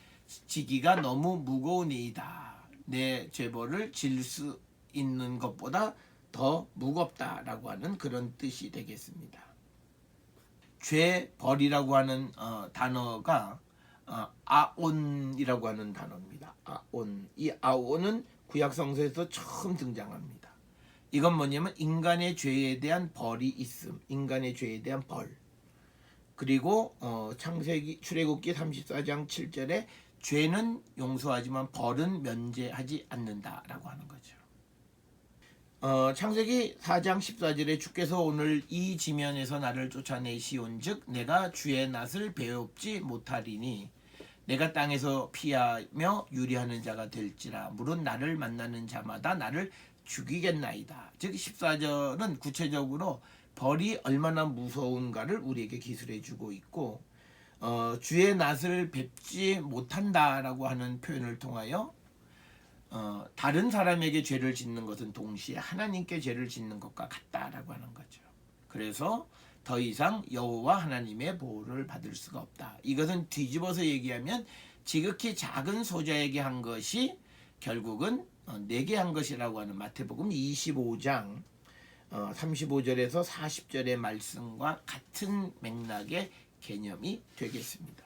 지기가 너무 무거우니이다. 내 죄벌을 질 수 있는 것보다 더 무겁다라고 하는 그런 뜻이 되겠습니다. 죄벌이라고 하는 단어가 아온이라고 하는 단어입니다. 아온. 이 아온은 구약 성서에서 처음 등장합니다. 이건 뭐냐면 인간의 죄에 대한 벌이 있음. 인간의 죄에 대한 벌. 그리고 창세기 출애굽기 34장 7절에 죄는 용서하지만 벌은 면제하지 않는다라고 하는 거죠. 창세기 4장 14절에 주께서 오늘 이 지면에서 나를 쫓아내시온즉 내가 주의 낯을 배웁지 못하리니 내가 땅에서 피하며 유리하는 자가 될지라 물은 나를 만나는 자마다 나를 죽이겠나이다. 즉 14절은 구체적으로 벌이 얼마나 무서운가를 우리에게 기술해 주고 있고 주의 낯을 뵙지 못한다라고 하는 표현을 통하여 다른 사람에게 죄를 짓는 것은 동시에 하나님께 죄를 짓는 것과 같다라고 하는 거죠. 그래서 더 이상 여호와 하나님의 보호를 받을 수가 없다. 이것은 뒤집어서 얘기하면 지극히 작은 소자에게 한 것이 결국은 내게 한 것이라고 하는 마태복음 25장 35절에서 40절의 말씀과 같은 맥락의 개념이 되겠습니다.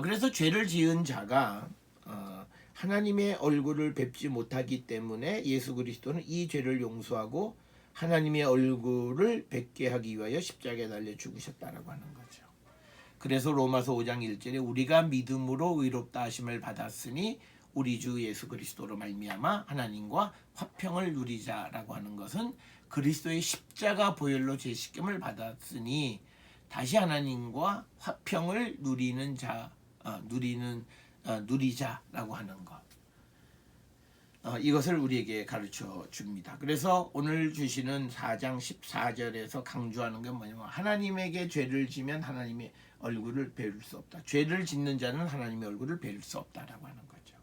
그래서 죄를 지은 자가 하나님의 얼굴을 뵙지 못하기 때문에 예수 그리스도는 이 죄를 용서하고 하나님의 얼굴을 뵙게 하기 위하여 십자가에 달려 죽으셨다라고 하는 거죠. 그래서 로마서 5장 1절에 우리가 믿음으로 의롭다 하심을 받았으니 우리 주 예수 그리스도로 말미암아 하나님과 화평을 누리자라고 하는 것은 그리스도의 십자가 보혈로 죄식김을 받았으니 다시 하나님과 화평을 누리자라고 하는 것. 이것을 우리에게 가르쳐 줍니다. 그래서 오늘 주시는 4장 14절에서 강조하는 게 뭐냐면 하나님에게 죄를 지면 하나님의 얼굴을 배울 수 없다. 죄를 짓는 자는 하나님의 얼굴을 배울 수 없다라고 하는 거죠.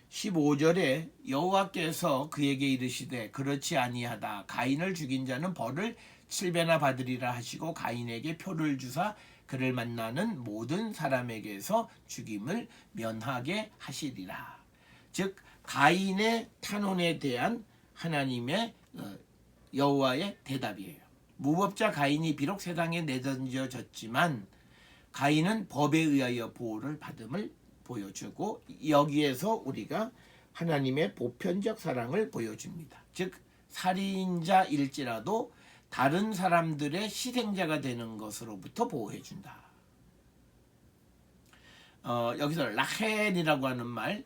15절에 여호와께서 그에게 이르시되 그렇지 아니하다. 가인을 죽인 자는 벌을 7배나 받으리라 하시고 가인에게 표를 주사 그를 만나는 모든 사람에게서 죽임을 면하게 하시리라. 즉 가인의 탄원에 대한 하나님의 여호와의 대답이에요. 무법자 가인이 비록 세상에 내던져졌지만 가인은 법에 의하여 보호를 받음을 보여주고 여기에서 우리가 하나님의 보편적 사랑을 보여줍니다. 즉 살인자일지라도 다른 사람들의 희생자가 되는 것으로부터 보호해준다. 여기서 라헬이라고 하는 말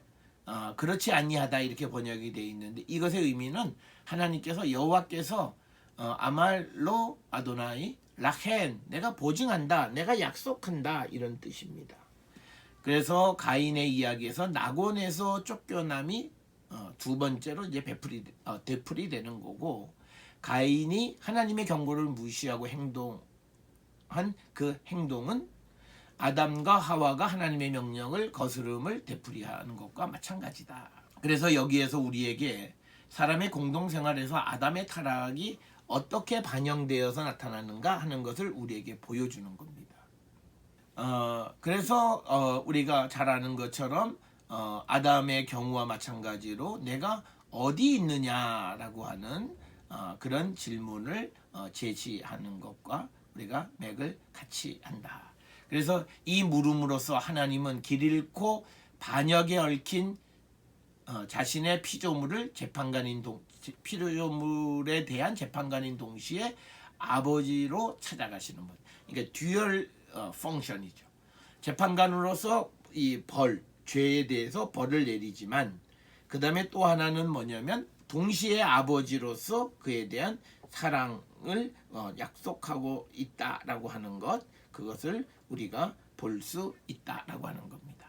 그렇지 아니하다 이렇게 번역이 되어 있는데 이것의 의미는 하나님께서 여호와께서 아말로 아도나이 라헬 내가 보증한다 내가 약속한다 이런 뜻입니다. 그래서 가인의 이야기에서 낙원에서 쫓겨남이 두 번째로 이제 되풀이 되는 거고 가인이 하나님의 경고를 무시하고 행동한 그 행동은 아담과 하와가 하나님의 명령을 거스름을 되풀이하는 것과 마찬가지다. 그래서 여기에서 우리에게 사람의 공동생활에서 아담의 타락이 어떻게 반영되어서 나타나는가 하는 것을 우리에게 보여주는 겁니다. 그래서 우리가 잘 아는 것처럼 아담의 경우와 마찬가지로 내가 어디 있느냐라고 하는 그런 질문을 제시하는 것과 우리가 맥을 같이 한다. 그래서 이 물음으로써 하나님은 길 잃고 반역에 얽힌 자신의 피조물을 피조물에 대한 재판관인 동시에 아버지로 찾아가시는 분. 그러니까 듀얼 펑션이죠. 재판관으로서 이 죄에 대해서 벌을 내리지만 그 다음에 또 하나는 뭐냐면 동시에 아버지로서 그에 대한 사랑을 약속하고 있다라고 하는 것, 그것을 우리가 볼 수 있다라고 하는 겁니다.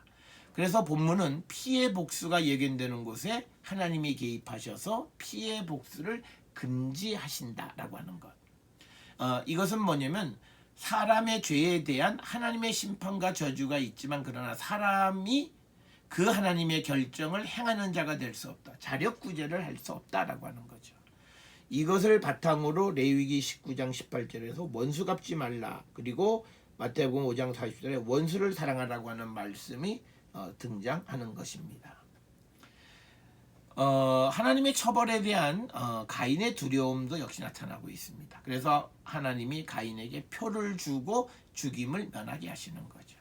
그래서 본문은 피해 복수가 예견되는 곳에 하나님이 개입하셔서 피해 복수를 금지하신다라고 하는 것. 이것은 뭐냐면 사람의 죄에 대한 하나님의 심판과 저주가 있지만 그러나 사람이 그 하나님의 결정을 행하는 자가 될 수 없다. 자력 구제를 할 수 없다라고 하는 거죠. 이것을 바탕으로 레위기 19장 18절에서 원수 갚지 말라. 그리고 마태복음 5장 40절에 원수를 사랑하라고 하는 말씀이 등장하는 것입니다. 하나님의 처벌에 대한 가인의 두려움도 역시 나타나고 있습니다. 그래서 하나님이 가인에게 표를 주고 죽임을 면하게 하시는 거죠.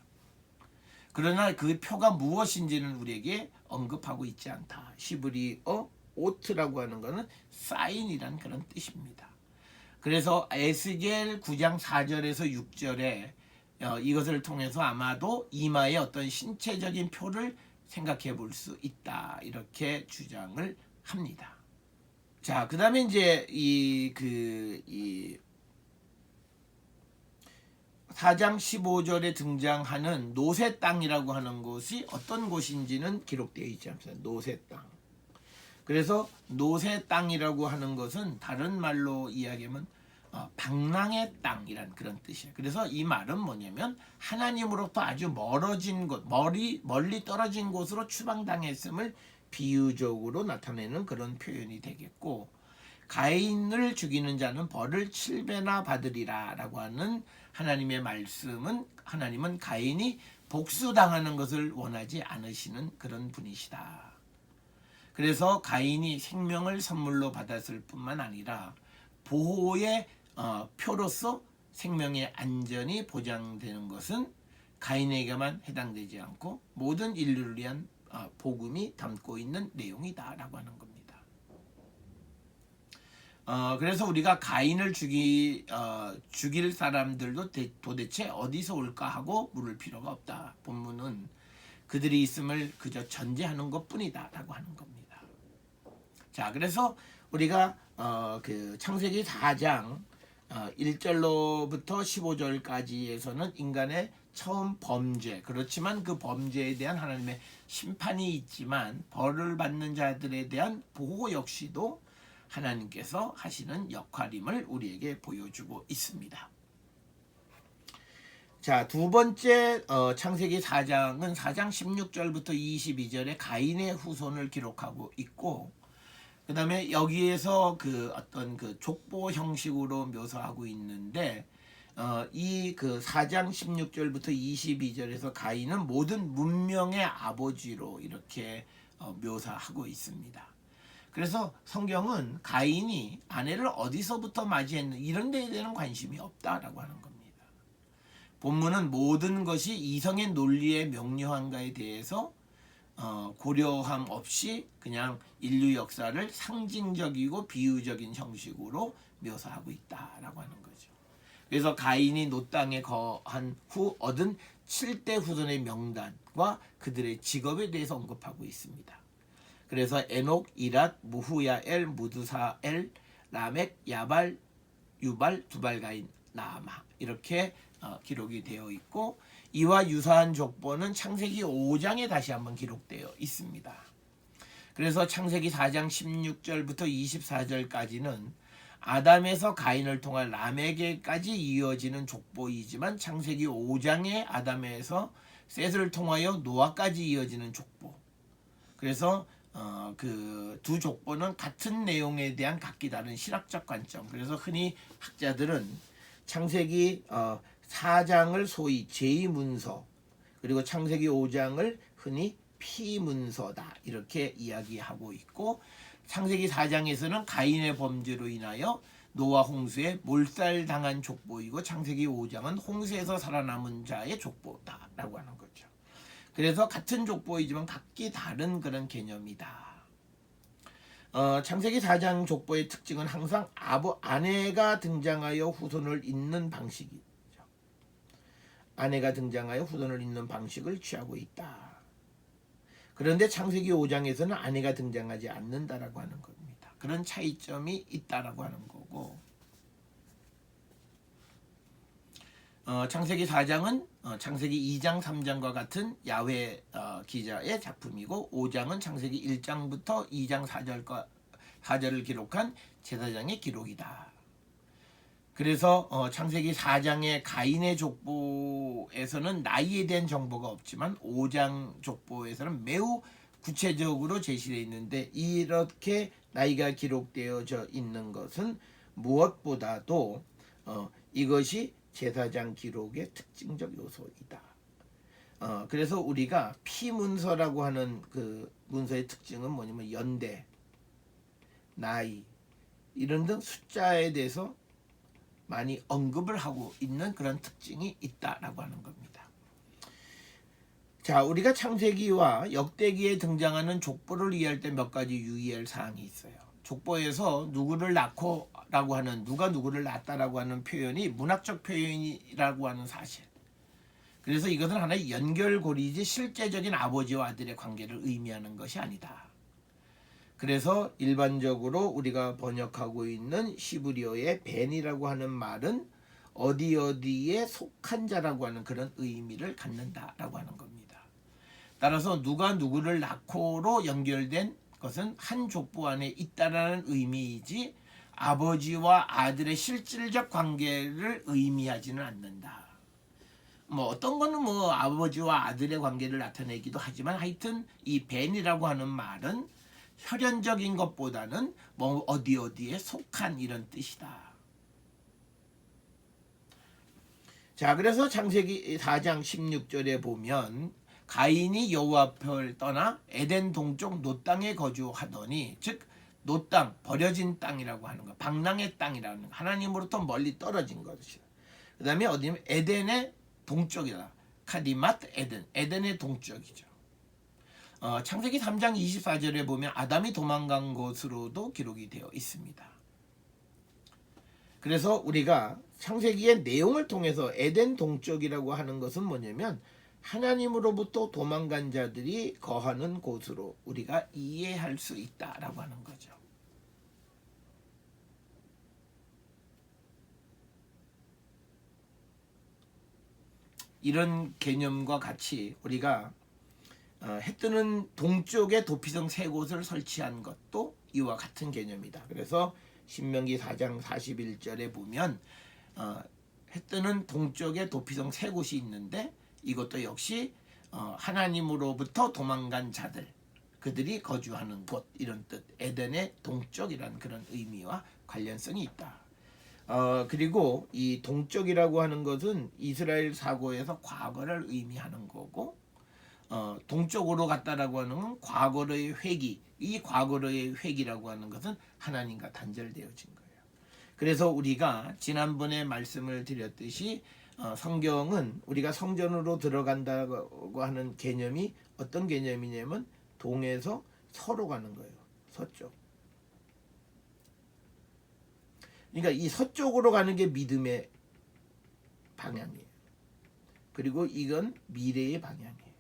그러나 그 표가 무엇인지는 우리에게 언급하고 있지 않다. 히브리어 오트라고 하는 것은 사인이란 그런 뜻입니다. 그래서 에스겔 9장 4절에서 6절에 이것을 통해서 아마도 이마에 어떤 신체적인 표를 생각해 볼 수 있다. 이렇게 주장을 합니다. 자, 그 다음에 이제 이 4장 15절에 등장하는 노새 땅이라고 하는 곳이 어떤 곳인지는 기록되어 있지 않습니다. 노새 땅. 그래서 노새 땅이라고 하는 것은 다른 말로 이야기하면 방랑의 땅이란 그런 뜻이에요. 그래서 이 말은 뭐냐면 하나님으로부터 아주 멀어진 곳, 멀리 떨어진 곳으로 추방당했음을 비유적으로 나타내는 그런 표현이 되겠고, 가인을 죽이는 자는 벌을 7배나 받으리라 라고 하는 하나님의 말씀은 하나님은 가인이 복수당하는 것을 원하지 않으시는 그런 분이시다. 그래서 가인이 생명을 선물로 받았을 뿐만 아니라 보호의 표로서 생명의 안전이 보장되는 것은 가인에게만 해당되지 않고 모든 인류를 위한 복음이 담고 있는 내용이다라고 하는 겁니다. 그래서 우리가 가인을 죽일 사람들도 도대체 어디서 올까 하고 물을 필요가 없다. 본문은 그들이 있음을 그저 전제하는 것뿐이다라고 하는 겁니다. 자, 그래서 우리가 그 창세기 4장 1절로부터 15절까지에서는 인간의 처음 범죄, 그렇지만 그 범죄에 대한 하나님의 심판이 있지만 벌을 받는 자들에 대한 보호 역시도 하나님께서 하시는 역할임을 우리에게 보여주고 있습니다. 자, 두 번째 창세기 4장은 4장 16절부터 22절에 가인의 후손을 기록하고 있고, 그 다음에 여기에서 그 어떤 그 족보 형식으로 묘사하고 있는데, 이 그 4장 16절부터 22절에서 가인은 모든 문명의 아버지로 이렇게 묘사하고 있습니다. 그래서 성경은 가인이 아내를 어디서부터 맞이했는 이런 데에 대한 관심이 없다라고 하는 겁니다. 본문은 모든 것이 이성의 논리에 명료한가에 대해서 고려함 없이 그냥 인류 역사를 상징적이고 비유적인 형식으로 묘사하고 있다라고 하는 거죠. 그래서 가인이 노 땅에 거한 후 얻은 7대 후손의 명단과 그들의 직업에 대해서 언급하고 있습니다. 그래서 에녹, 이랏, 무후야엘, 무드사엘, 라멕, 야발, 유발, 두발가인, 나아마 이렇게 기록이 되어 있고, 이와 유사한 족보는 창세기 5장에 다시 한번 기록되어 있습니다. 그래서 창세기 4장 16절부터 24절까지는 아담에서 가인을 통한 라멕에까지 이어지는 족보이지만 창세기 5장의 아담에서 셋을 통하여 노아까지 이어지는 족보. 그래서 그 두 족보는 같은 내용에 대한 각기 다른 신학적 관점. 그래서 흔히 학자들은 창세기 4장을 소위 제2문서, 그리고 창세기 5장을 흔히 피문서다 이렇게 이야기하고 있고, 창세기 4장에서는 가인의 범죄로 인하여 노아 홍수에 몰살당한 족보이고 창세기 5장은 홍수에서 살아남은 자의 족보다라고 하는 거죠. 그래서 같은 족보이지만 각기 다른 그런 개념이다. 창세기 4장 족보의 특징은 항상 아내가 등장하여 후손을 잇는 방식이죠. 아내가 등장하여 후손을 잇는 방식을 취하고 있다. 그런데 창세기 5장에서는 아내가 등장하지 않는다라고 하는 겁니다. 그런 차이점이 있다라고 하는 거고, 창세기 4장은 창세기 2장 3장과 같은 야훼 기자의 작품이고, 5장은 창세기 1장부터 2장 4절을 기록한 제사장의 기록이다. 그래서 창세기 4장의 가인의 족보에서는 나이에 대한 정보가 없지만 5장 족보에서는 매우 구체적으로 제시되어 있는데, 이렇게 나이가 기록되어져 있는 것은 무엇보다도 이것이 제사장 기록의 특징적 요소이다. 그래서 우리가 피문서라고 하는 그 문서의 특징은 뭐냐면 연대, 나이 이런 등 숫자에 대해서 많이 언급을 하고 있는 그런 특징이 있다라고 하는 겁니다. 자, 우리가 창세기와 역대기에 등장하는 족보를 이해할 때 몇 가지 유의할 사항이 있어요. 족보에서 누구를 낳고라고 하는, 누가 누구를 낳았다라고 하는 표현이 문학적 표현이라고 하는 사실. 그래서 이것은 하나의 연결고리이지 실제적인 아버지와 아들의 관계를 의미하는 것이 아니다. 그래서 일반적으로 우리가 번역하고 있는 시브리어의 벤이라고 하는 말은 어디에 속한 자라고 하는 그런 의미를 갖는다라고 하는 겁니다. 따라서 누가 누구를 낳고로 연결된 것은 한 족보 안에 있다라는 의미이지 아버지와 아들의 실질적 관계를 의미하지는 않는다. 뭐 어떤 거는 뭐 아버지와 아들의 관계를 나타내기도 하지만, 하여튼 이 벤이라고 하는 말은 혈연적인 것보다는 뭐 어디에 속한 이런 뜻이다. 자, 그래서 창세기 4장 16절에 보면 가인이 여호와 앞을 떠나 에덴 동쪽 노 땅에 거주하더니, 즉 노 땅, 버려진 땅이라고 하는 거, 방랑의 땅이라는 거, 하나님으로부터 멀리 떨어진 것이죠. 그 다음에 어디냐면 에덴의 동쪽이다. 카디맛 에덴, 에덴의 동쪽이죠. 창세기 3장 24절에 보면 아담이 도망간 곳으로도 기록이 되어 있습니다. 그래서 우리가 창세기의 내용을 통해서 에덴 동쪽이라고 하는 것은 뭐냐면 하나님으로부터 도망간 자들이 거하는 곳으로 우리가 이해할 수 있다라고 하는 거죠. 이런 개념과 같이 우리가 해 뜨는 동쪽에 도피성 3곳을 설치한 것도 이와 같은 개념이다. 그래서 신명기 4장 41절에 보면 해 뜨는 동쪽에 도피성 3곳이 있는데, 이것도 역시 하나님으로부터 도망간 자들, 그들이 거주하는 곳, 이런 뜻, 에덴의 동쪽이라는 그런 의미와 관련성이 있다. 그리고 이 동쪽이라고 하는 것은 이스라엘 사고에서 과거를 의미하는 거고, 동쪽으로 갔다라고 하는 건 과거의 회귀, 이 과거의 회귀라고 하는 것은 하나님과 단절되어진 거예요. 그래서 우리가 지난번에 말씀을 드렸듯이 성경은 우리가 성전으로 들어간다고 하는 개념이 어떤 개념이냐면 동에서 서로 가는 거예요. 서쪽. 그러니까 이 서쪽으로 가는 게 믿음의 방향이에요. 그리고 이건 미래의 방향이에요.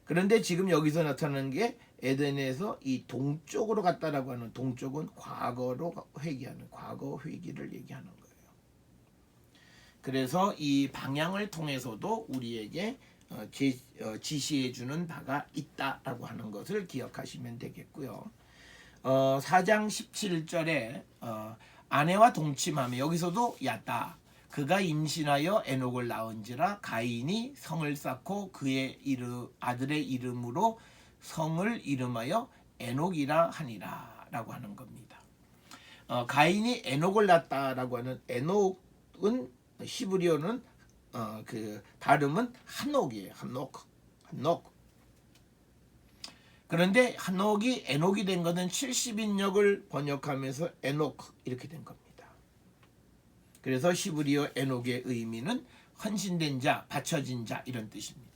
그런데 지금 여기서 나타나는 게 에덴에서 이 동쪽으로 갔다라고 하는, 동쪽은 과거로 회귀하는, 과거 회귀를 얘기하는 거예요. 그래서 이 방향을 통해서도 우리에게 지시해 주는 바가 있다라고 하는 것을 기억하시면 되겠고요. 4장 17절에 아내와 동침하며, 여기서도 야다, 그가 임신하여 에녹을 낳은지라 가인이 성을 쌓고 그의 아들의 이름으로 성을 이름하여 에녹이라 하니라 라고 하는 겁니다. 가인이 에녹을 낳았다라고 하는, 에녹은 히브리어는 그 발음은 한옥이에요. 한옥. 그런데 한옥이 에녹이 된 것은 70인역을 번역하면서 에노크 이렇게 된 겁니다. 그래서 히브리어 에녹의 의미는 헌신된 자, 바쳐진 자 이런 뜻입니다.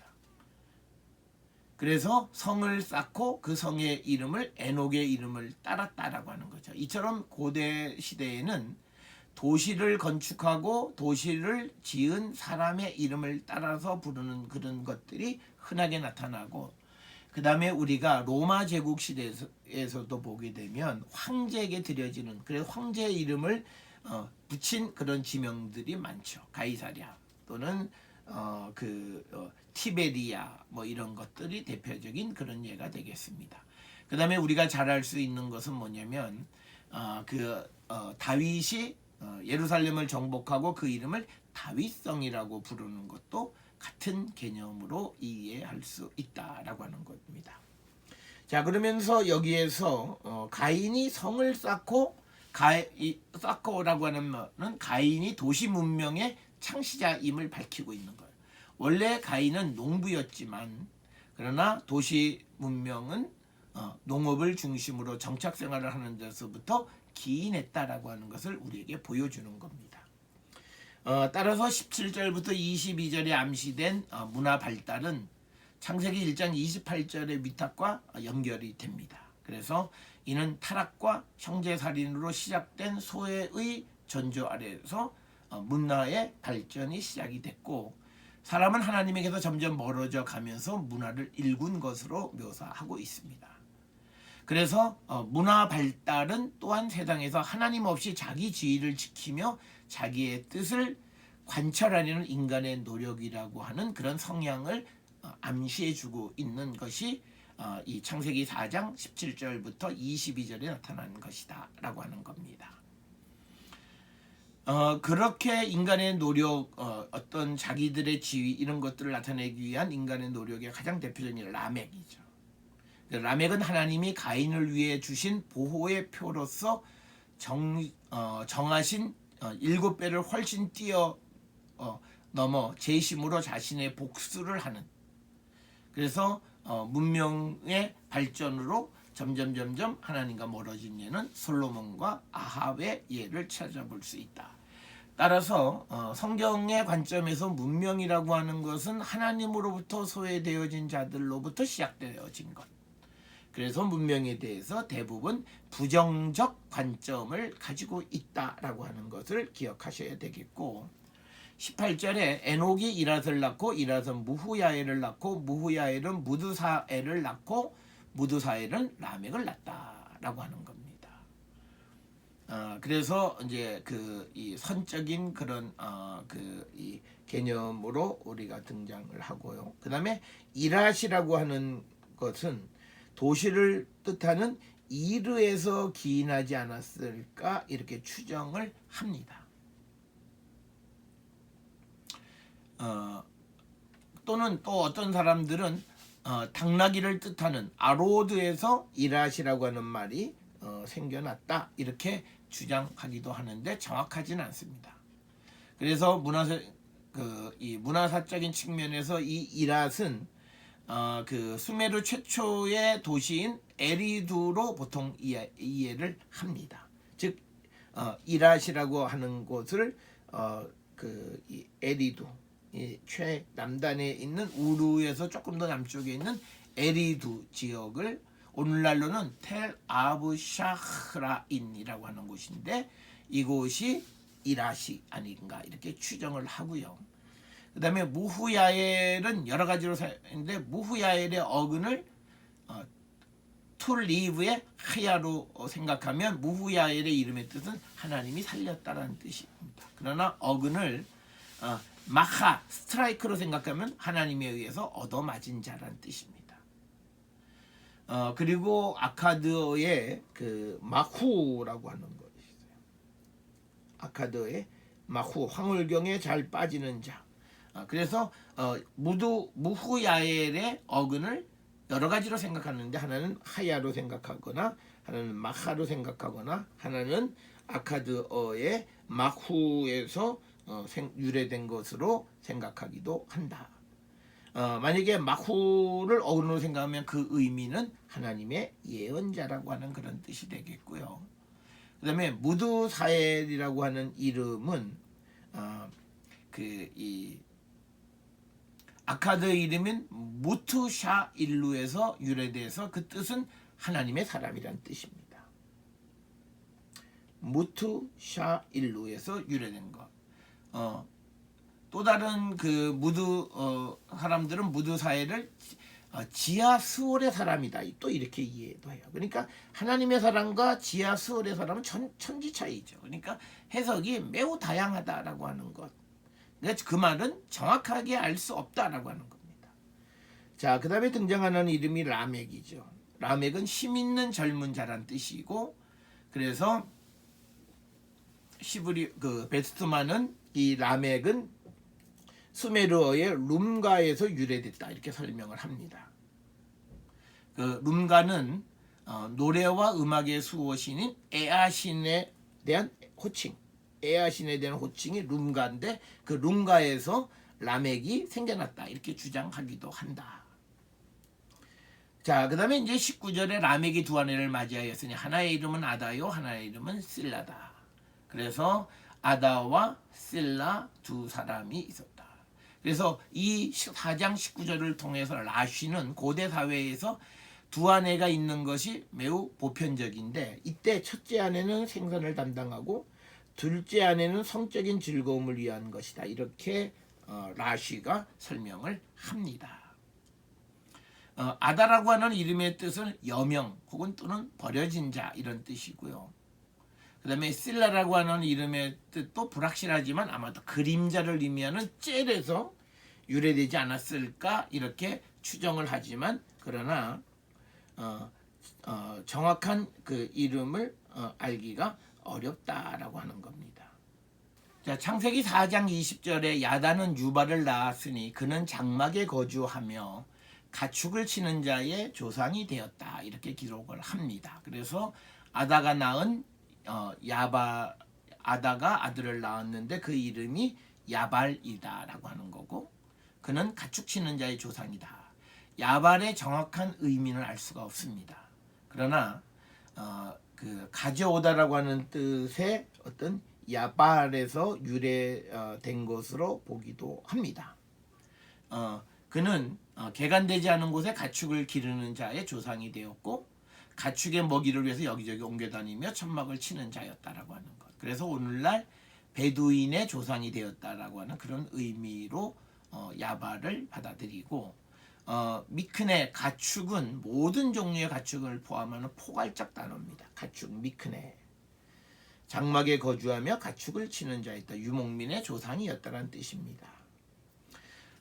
그래서 성을 쌓고 그 성의 이름을 에녹의 이름을 따랐다라고 하는 거죠. 이처럼 고대 시대에는 도시를 건축하고 도시를 지은 사람의 이름을 따라서 부르는 그런 것들이 흔하게 나타나고, 그 다음에 우리가 로마 제국 시대에서도 보게 되면 황제에게 드려지는, 그래서 황제의 이름을 붙인 그런 지명들이 많죠. 가이사랴 또는 티베리아 뭐 이런 것들이 대표적인 그런 예가 되겠습니다. 그 다음에 우리가 잘 알 수 있는 것은 뭐냐면 다윗이 예루살렘을 정복하고 그 이름을 다윗성이라고 부르는 것도 같은 개념으로 이해할 수 있다라고 하는 겁니다. 자, 그러면서 여기에서 가인이 성을 쌓고, 쌓고라고 하는 말은 가인이 도시 문명의 창시자임을 밝히고 있는 거예요. 원래 가인은 농부였지만, 그러나 도시 문명은 농업을 중심으로 정착 생활을 하는 데서부터 기인했다라고 하는 것을 우리에게 보여주는 겁니다. 따라서 17절부터 22절에 암시된 문화 발달은 창세기 1장 28절의 위탁과 연결이 됩니다. 그래서 이는 타락과 형제살인으로 시작된 소외의 전조 아래에서 문화의 발전이 시작이 됐고, 사람은 하나님에게서 점점 멀어져 가면서 문화를 일군 것으로 묘사하고 있습니다. 그래서 문화 발달은 또한 세상에서 하나님 없이 자기 지위를 지키며 자기의 뜻을 관철하려는 인간의 노력이라고 하는 그런 성향을 암시해주고 있는 것이 이 창세기 4장 17절부터 22절에 나타나는 것이다 라고 하는 겁니다. 그렇게 인간의 노력, 어떤 자기들의 지위 이런 것들을 나타내기 위한 인간의 노력의 가장 대표적인 라멕이죠. 라멕은 하나님이 가인을 위해 주신 보호의 표로서 정하신 7배를 훨씬 넘어 재심으로 자신의 복수를 하는, 그래서 문명의 발전으로 점점 하나님과 멀어진 예는 솔로몬과 아합의 예를 찾아볼 수 있다. 따라서 성경의 관점에서 문명이라고 하는 것은 하나님으로부터 소외되어진 자들로부터 시작되어진 것. 그래서 문명에 대해서 대부분 부정적 관점을 가지고 있다라고 하는 것을 기억하셔야 되겠고, 18절에 에녹이 이랏을 낳고 이랏은 무후야엘을 낳고 무후야엘은 무드사엘을 낳고 무드사엘은 라멕을 낳았다라고 하는 겁니다. 그래서 이제 이 선적인 그런 이 개념으로 우리가 등장을 하고요. 그 다음에 이랏이라고 하는 것은 도시를 뜻하는 이르에서 기인하지 않았을까 이렇게 추정을 합니다. 또는 또 어떤 사람들은 당나귀를 뜻하는 아로드에서 이랏이라고 하는 말이 생겨났다 이렇게 주장하기도 하는데 정확하지는 않습니다. 그래서 이 문화사적인 측면에서 이 이랏은 수메르 최초의 도시인 에리두로 보통 이해를 합니다. 즉 이랏이라고 하는 곳을 이 에리두, 이 최남단에 있는 우르에서 조금 더 남쪽에 있는 에리두 지역을 오늘날로는 텔 아브 샤흐라인이라고 하는 곳인데, 이곳이 이랏이 아닌가 이렇게 추정을 하고요. 그 다음에 무후야엘은 여러 가지로 사용하는데, 무후야엘의 어근을 툴리브의 하야로 생각하면 무후야엘의 이름의 뜻은 하나님이 살렸다라는 뜻입니다. 그러나 어근을 마하, 스트라이크로 생각하면 하나님에 의해서 얻어맞은 자라는 뜻입니다. 그리고 아카드어의 마후라고 하는 거 있어요. 아카드어의 마후, 황홀경에 잘 빠지는 자. 그래서 무후야엘의 어근을 여러 가지로 생각하는데, 하나는 하야로 생각하거나 하나는 마하로 생각하거나 하나는 아카드어의 마후에서 유래된 것으로 생각하기도 한다. 만약에 마후를 어근으로 생각하면 그 의미는 하나님의 예언자라고 하는 그런 뜻이 되겠고요. 그 다음에 무드사엘이라고 하는 이름은 이 아카드 이름인 무투샤일루에서 유래돼서 그 뜻은 하나님의 사람이란 뜻입니다. 무투샤일루에서 유래된 것. 또 다른 그 사람들은 무드사엘을 지하 스월의 사람이다. 또 이렇게 이해도 해요. 그러니까 하나님의 사람과 지하 스월의 사람은 천지 차이죠. 그러니까 해석이 매우 다양하다라고 하는 것. 그러니까 그 말은 정확하게 알 수 없다라고 하는 겁니다. 자, 그 다음에 등장하는 이름이 라멕이죠. 라멕은 힘 있는 젊은 자란 뜻이고, 그래서 베스트만은 이 라멕은 수메르어의 룸가에서 유래됐다 이렇게 설명을 합니다. 그 룸가는 노래와 음악의 수호신인 에아신에 대한 호칭, 에아신에 대한 호칭이 룸가인데 그 룸가에서 라멕이 생겨났다 이렇게 주장하기도 한다. 자, 그 다음에 이제 19절에 라멕이 두 아내를 맞이하였으니 하나의 이름은 아다요 하나의 이름은 실라다. 그래서 아다와 실라 두 사람이 있었다. 그래서 이 4장 19절을 통해서 라쉬는 고대 사회에서 두 아내가 있는 것이 매우 보편적인데, 이때 첫째 아내는 생선을 담당하고 둘째 아내는 성적인 즐거움을 위한 것이다. 이렇게 라쉬가 설명을 합니다. 아다라고 하는 이름의 뜻은 여명 혹은 또는 버려진 자 이런 뜻이고요. 그 다음에 실라라고 하는 이름의 뜻도 불확실하지만 아마도 그림자를 의미하는 젤에서 유래되지 않았을까 이렇게 추정을 하지만, 그러나 정확한 그 이름을 알기가 어렵다라고 하는 겁니다. 자, 창세기 4장 20절에 야단은 유발을 낳았으니 그는 장막에 거주하며 가축을 치는 자의 조상이 되었다 이렇게 기록을 합니다. 그래서 아다가 낳은 아다가 아들을 낳았는데 그 이름이 야발이다라고 하는 거고, 그는 가축 치는 자의 조상이다. 야발의 정확한 의미는 알 수가 없습니다. 그러나 그 가져오다라고 하는 뜻의 어떤 야발에서 유래된 것으로 보기도 합니다. 그는 개간되지 않은 곳에 가축을 기르는 자의 조상이 되었고 가축의 먹이를 위해서 여기저기 옮겨다니며 천막을 치는 자였다라고 하는 것. 그래서 오늘날 베두인의 조상이 되었다라고 하는 그런 의미로 야발을 받아들이고, 미크네 가축은 모든 종류의 가축을 포함하는 포괄적 단어입니다. 가축 미크네. 장막에 거주하며 가축을 치는 자였다. 유목민의 조상이었다는 뜻입니다.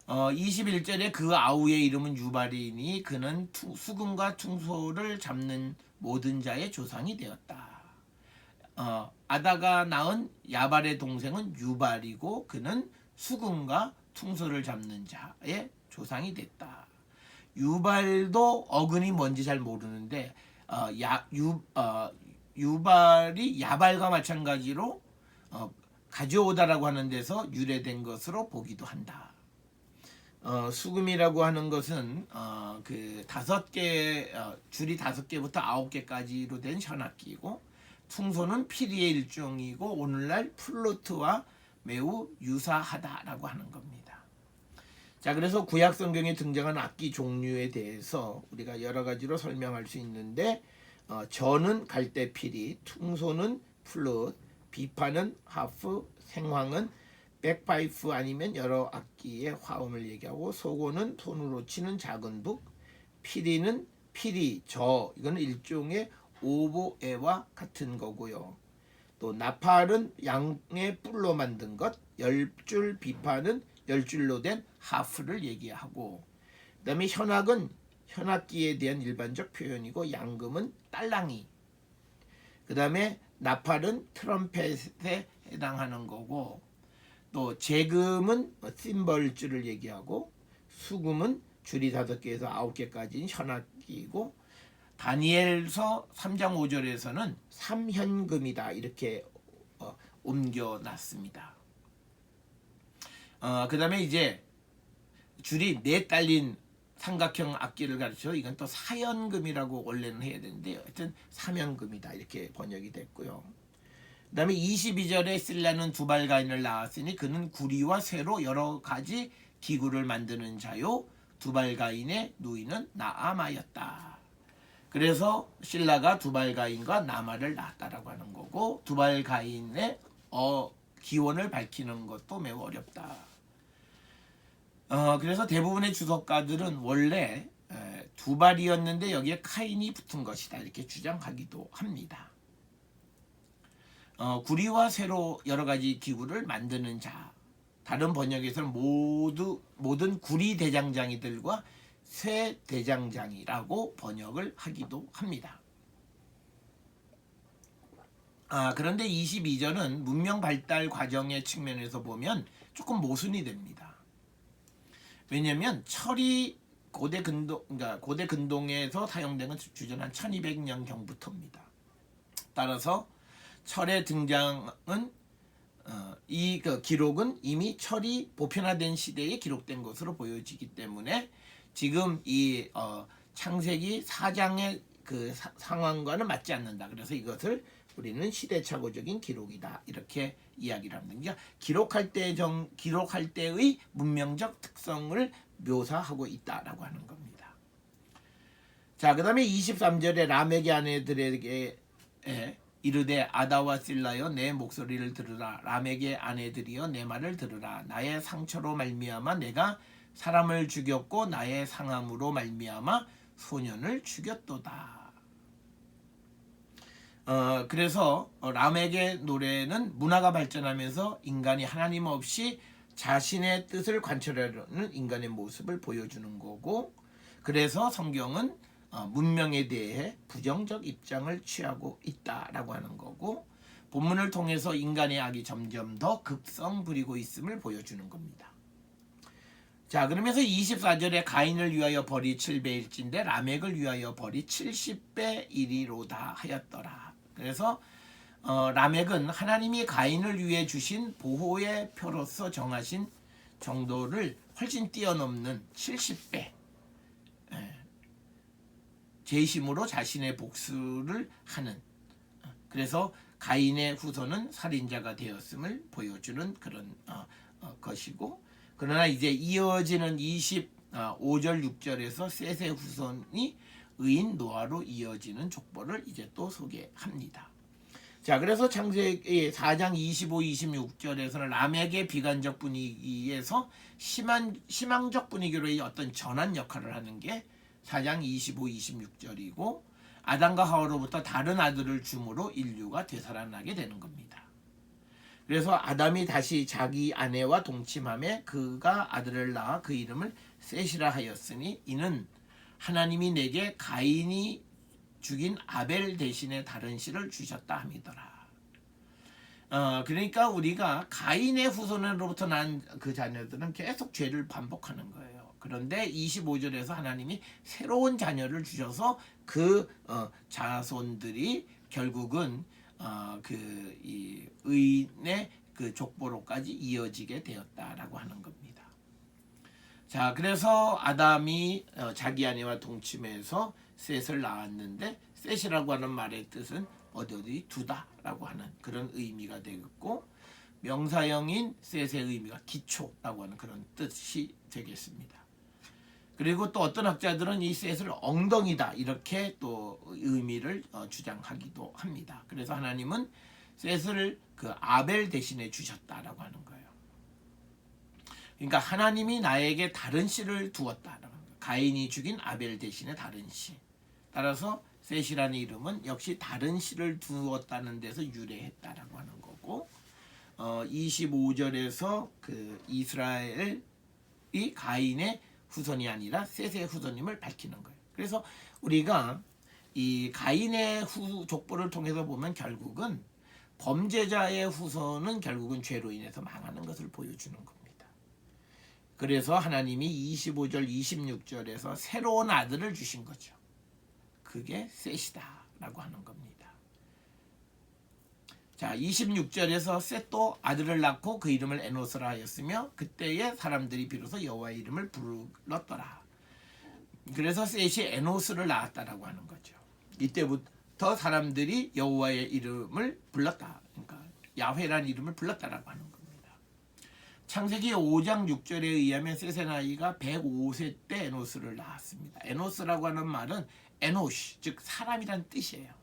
21절에 그 아우의 이름은 유발이니 그는 수금과 퉁소를 잡는 모든 자의 조상이 되었다. 아다가 낳은 야발의 동생은 유발이고 그는 수금과 퉁소를 잡는 자의 조상이 됐다. 유발도 어근이 뭔지 잘 모르는데 유발이 야발과 마찬가지로 가져오다라고 하는 데서 유래된 것으로 보기도 한다. 수금이라고 하는 것은 그 줄이 5개부터 9개까지로 된 현악기이고, 퉁소는 피리의 일종이고 오늘날 플루트와 매우 유사하다라고 하는 겁니다. 자, 그래서 구약 성경에 등장한 악기 종류에 대해서 우리가 여러 가지로 설명할 수 있는데, 저는 갈대피리, 퉁소는 플룻, 비파는 하프, 생황은 백파이프 아니면 여러 악기의 화음을 얘기하고, 소고는 손으로 치는 작은 북, 피리는 피리, 이거는 일종의 오보에와 같은 거고요. 또 나팔은 양의 뿔로 만든 것, 10줄 비파는 10줄로 된 하프를 얘기하고, 그 다음에 현악은 현악기에 대한 일반적 표현이고, 양금은 딸랑이, 그 다음에 나팔은 트럼펫에 해당하는 거고, 또 재금은 심벌줄을 얘기하고, 수금은 줄이 5개에서 9개까지인 현악기이고, 다니엘서 3장 5절에서는 삼현금이다 이렇게 옮겨놨습니다. 그 다음에 이제 줄이 네 딸린 삼각형 악기를 가르쳐 이건 또 사연금이라고 원래는 해야 되는데 하여튼 사면금이다 이렇게 번역이 됐고요. 그 다음에 22절에 쓸라는 두발가인을 낳았으니 그는 구리와 쇠로 여러 가지 기구를 만드는 자요 두발가인의 누이는 나아마였다. 그래서 실라가 두발가인과 나마를 낳았다라고 하는 거고 두발가인의 기원을 밝히는 것도 매우 어렵다. 그래서 대부분의 주석가들은 원래 두발이었는데 여기에 카인이 붙은 것이다 이렇게 주장하기도 합니다. 구리와 쇠로 여러 가지 기구를 만드는 자. 다른 번역에서는 모든 구리 대장장이들과 쇠 대장장이라고 번역을 하기도 합니다. 그런데 22절은 문명 발달 과정의 측면에서 보면 조금 모순이 됩니다. 왜냐하면 철이 고대 근동에서 사용된 건 주전 한 1200년경부터입니다. 따라서 철의 등장은 그 기록은 이미 철이 보편화된 시대에 기록된 것으로 보여지기 때문에 지금 이 창세기 4장의 그 상황과는 맞지 않는다. 그래서 이것을 우리는 시대착오적인 기록이다 이렇게 이야기를 합니다. 그러니까 기록할 때의 문명적 특성을 묘사하고 있다라고 하는 겁니다. 자, 그다음에 23절에 라멕의 아내들에게 이르되 아다와 실라여 내 목소리를 들으라. 라멕의 아내들이여 내 말을 들으라. 나의 상처로 말미암아 내가 사람을 죽였고 나의 상함으로 말미암아 소년을 죽였도다. 그래서 라멕의 노래는 문화가 발전하면서 인간이 하나님 없이 자신의 뜻을 관철하려는 인간의 모습을 보여주는 거고, 그래서 성경은 문명에 대해 부정적 입장을 취하고 있다라고 하는 거고, 본문을 통해서 인간의 악이 점점 더 극성 부리고 있음을 보여주는 겁니다. 자, 그러면서 24절에 가인을 위하여 벌이 7배일진데 라멕을 위하여 벌이 70배 1이로다 하였더라. 그래서 라멕은 하나님이 가인을 위해 주신 보호의 표로서 정하신 정도를 훨씬 뛰어넘는 70배 재심으로 자신의 복수를 하는, 그래서 가인의 후손은 살인자가 되었음을 보여주는 그런 것이고, 그러나 이제 이어지는 25절 6절에서 셋의 후손이 의인 노아로 이어지는 족보를 이제 또 소개합니다. 자, 그래서 창세기 4장 25, 26절에서는 라멕의 비관적 분위기에서 희망적 분위기로의 어떤 전환 역할을 하는 게 4장 25, 26절이고, 아담과 하와로부터 다른 아들을 줌으로 인류가 되살아나게 되는 겁니다. 그래서 아담이 다시 자기 아내와 동침하며 그가 아들을 낳아 그 이름을 셋이라 하였으니 이는 하나님이 내게 가인이 죽인 아벨 대신에 다른 씨를 주셨다 함이더라. 그러니까 우리가 가인의 후손으로부터 난 그 자녀들은 계속 죄를 반복하는 거예요. 그런데 25절에서 하나님이 새로운 자녀를 주셔서 그 자손들이 결국은 이 의인의 그 족보로까지 이어지게 되었다라고 하는 겁니다. 자, 그래서 아담이 자기 아내와 동침해서 셋을 낳았는데, 셋이라고 하는 말의 뜻은 어디 두다라고 하는 그런 의미가 되겠고, 명사형인 셋의 의미가 기초라고 하는 그런 뜻이 되겠습니다. 그리고 또 어떤 학자들은 이 셋을 엉덩이다 이렇게 또 의미를 주장하기도 합니다. 그래서 하나님은 셋을 그 아벨 대신에 주셨다라고 하는 거예요. 그러니까 하나님이 나에게 다른 씨를 두었다라는 거예요. 가인이 죽인 아벨 대신에 다른 씨. 따라서 셋이라는 이름은 역시 다른 씨를 두었다는 데서 유래했다라고 하는 거고, 25절에서 그 이스라엘이 가인의 후손이 아니라 셋의 후손임을 밝히는 거예요. 그래서 우리가 이 가인의 족보를 통해서 보면 결국은 범죄자의 후손은 결국은 죄로 인해서 망하는 것을 보여주는 겁니다. 그래서 하나님이 25절 26절에서 새로운 아들을 주신 거죠. 그게 셋이다 라고 하는 겁니다. 자, 26절에서 셋도 아들을 낳고 그 이름을 에노스라 하였으며 그때에 사람들이 비로소 여호와의 이름을 불렀더라. 그래서 셋이 에노스를 낳았다라고 하는 거죠. 이때부터 사람들이 여호와의 이름을 불렀다. 그러니까 야훼라는 이름을 불렀다라고 하는 겁니다. 창세기 5장 6절에 의하면 셋의 나이가 105세 때 에노스를 낳았습니다. 에노스라고 하는 말은 에노시, 즉 사람이란 뜻이에요.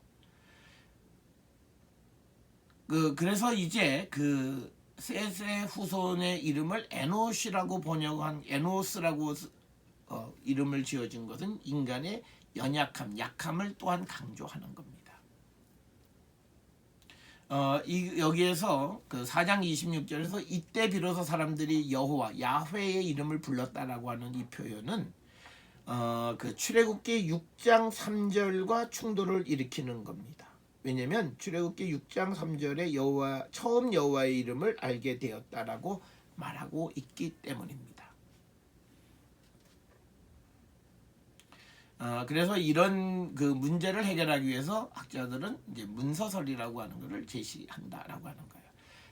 그래서 이제 그 셋의 후손의 이름을 에노시라고 번역한 에노스라고 이름을 지어진 것은 인간의 연약함, 약함을 또한 강조하는 겁니다. 여기에서 그 4장 26절에서 이때 비로소 사람들이 여호와 야훼의 이름을 불렀다라고 하는 이 표현은 그 출애굽기 6장 3절과 충돌을 일으키는 겁니다. 왜냐하면 출애굽기 6장 3절에 처음 여호와의 이름을 알게 되었다라고 말하고 있기 때문입니다. 그래서 이런 그 문제를 해결하기 위해서 학자들은 이제 문서설이라고 하는 것을 제시한다라고 하는 거예요.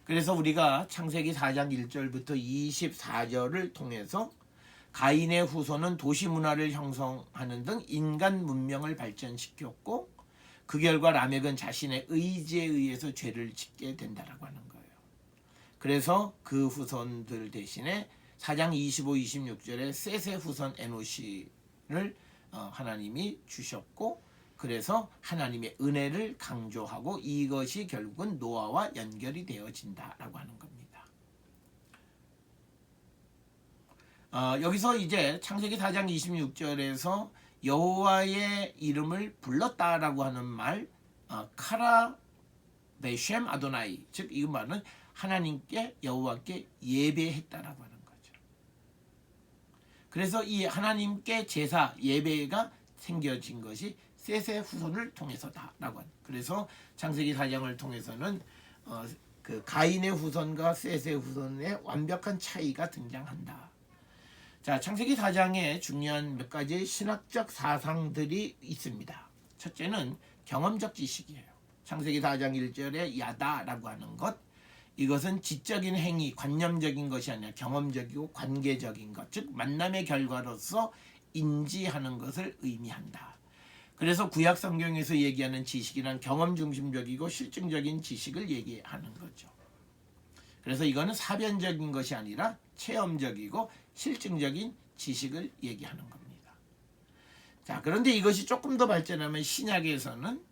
그래서 우리가 창세기 4장 1절부터 24절을 통해서 가인의 후손은 도시 문화를 형성하는 등 인간 문명을 발전시켰고 그 결과 라멕은 자신의 의지에 의해서 죄를 짓게 된다라고 하는 거예요. 그래서 그 후손들 대신에 4장 25, 26절에 셋의 후손 에노시를 하나님이 주셨고 그래서 하나님의 은혜를 강조하고 이것이 결국은 노아와 연결이 되어진다라고 하는 겁니다. 여기서 이제 창세기 4장 26절에서 여호와의 이름을 불렀다라고 하는 말 카라 베셴 아도나이, 즉 이 말은 하나님께 여호와께 예배했다라고 하는 거죠. 그래서 이 하나님께 제사 예배가 생겨진 것이 셋의 후손을 통해서다라고 하는. 그래서 창세기 4장을 통해서는 그 가인의 후손과 셋의 후손의 완벽한 차이가 등장한다. 자, 창세기 4장에 중요한 몇 가지 신학적 사상들이 있습니다. 첫째는 경험적 지식이에요. 창세기 4장 1절에 야다라고 하는 것, 이것은 지적인 행위, 관념적인 것이 아니라 경험적이고 관계적인 것, 즉 만남의 결과로서 인지하는 것을 의미한다. 그래서 구약 성경에서 얘기하는 지식이란 경험 중심적이고 실증적인 지식을 얘기하는 거죠. 그래서 이거는 사변적인 것이 아니라 체험적이고 실증적인 지식을 얘기하는 겁니다. 자, 그런데 이것이 조금 더 발전하면 신약에서는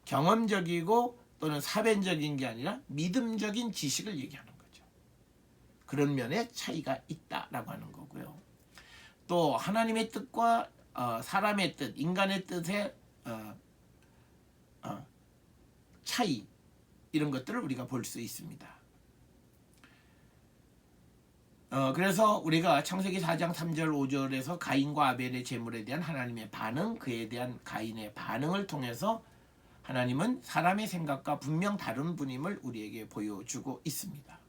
경험적이고 또는 사변적인 게 아니라 믿음적인 지식을 얘기하는 거죠. 그런 면에 차이가 있다라고 하는 거고요. 또 하나님의 뜻과 사람의 뜻, 인간의 뜻의 차이, 이런 것들을 우리가 볼 수 있습니다. 그래서 우리가 창세기 4장 3절 5절에서 가인과 아벨의 제물에 대한 하나님의 반응, 그에 대한 가인의 반응을 통해서 하나님은 사람의 생각과 분명 다른 분임을 우리에게 보여주고 있습니다.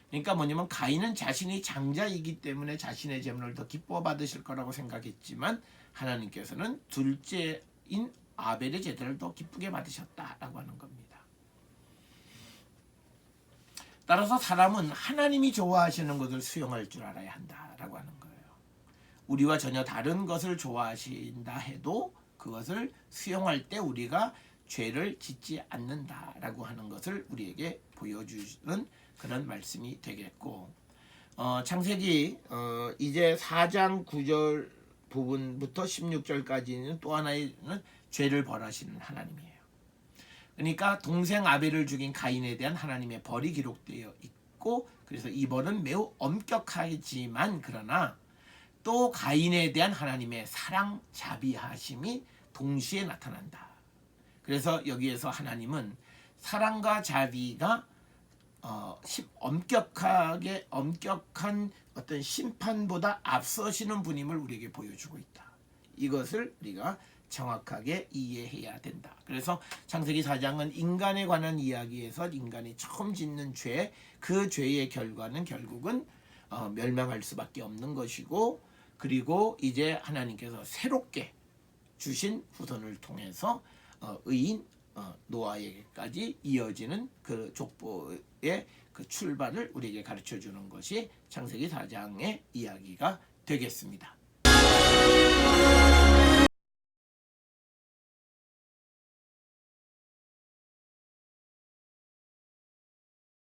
그러니까 뭐냐면 가인은 자신이 장자이기 때문에 자신의 제물을 더 기뻐 받으실 거라고 생각했지만 하나님께서는 둘째인 아벨의 제사를 더 기쁘게 받으셨다라고 하는 겁니다. 따라서 사람은 하나님이 좋아하시는 것을 수용할 줄 알아야 한다라고 하는 거예요. 우리와 전혀 다른 것을 좋아하신다 해도 그것을 수용할 때 우리가 죄를 짓지 않는다라고 하는 것을 우리에게 보여주는 그런 말씀이 되겠고, 창세기 이제 4장 9절 부분부터 16절까지는 또 하나의 죄를 벌하시는 하나님이에요. 그러니까 동생 아벨을 죽인 가인에 대한 하나님의 벌이 기록되어 있고, 그래서 이 벌은 매우 엄격하지만 그러나 또 가인에 대한 하나님의 사랑 자비하심이 동시에 나타난다. 그래서 여기에서 하나님은 사랑과 자비가 엄격한 어떤 심판보다 앞서시는 분임을 우리에게 보여주고 있다. 이것을 우리가 정확하게 이해해야 된다. 그래서 창세기 4장은 인간에 관한 이야기에서 인간이 처음 짓는 죄, 그 죄의 결과는 결국은 멸망할 수밖에 없는 것이고, 그리고 이제 하나님께서 새롭게 주신 후손을 통해서 의인 노아에게까지 이어지는 그 족보의 그 출발을 우리에게 가르쳐 주는 것이 창세기 4장의 이야기가 되겠습니다.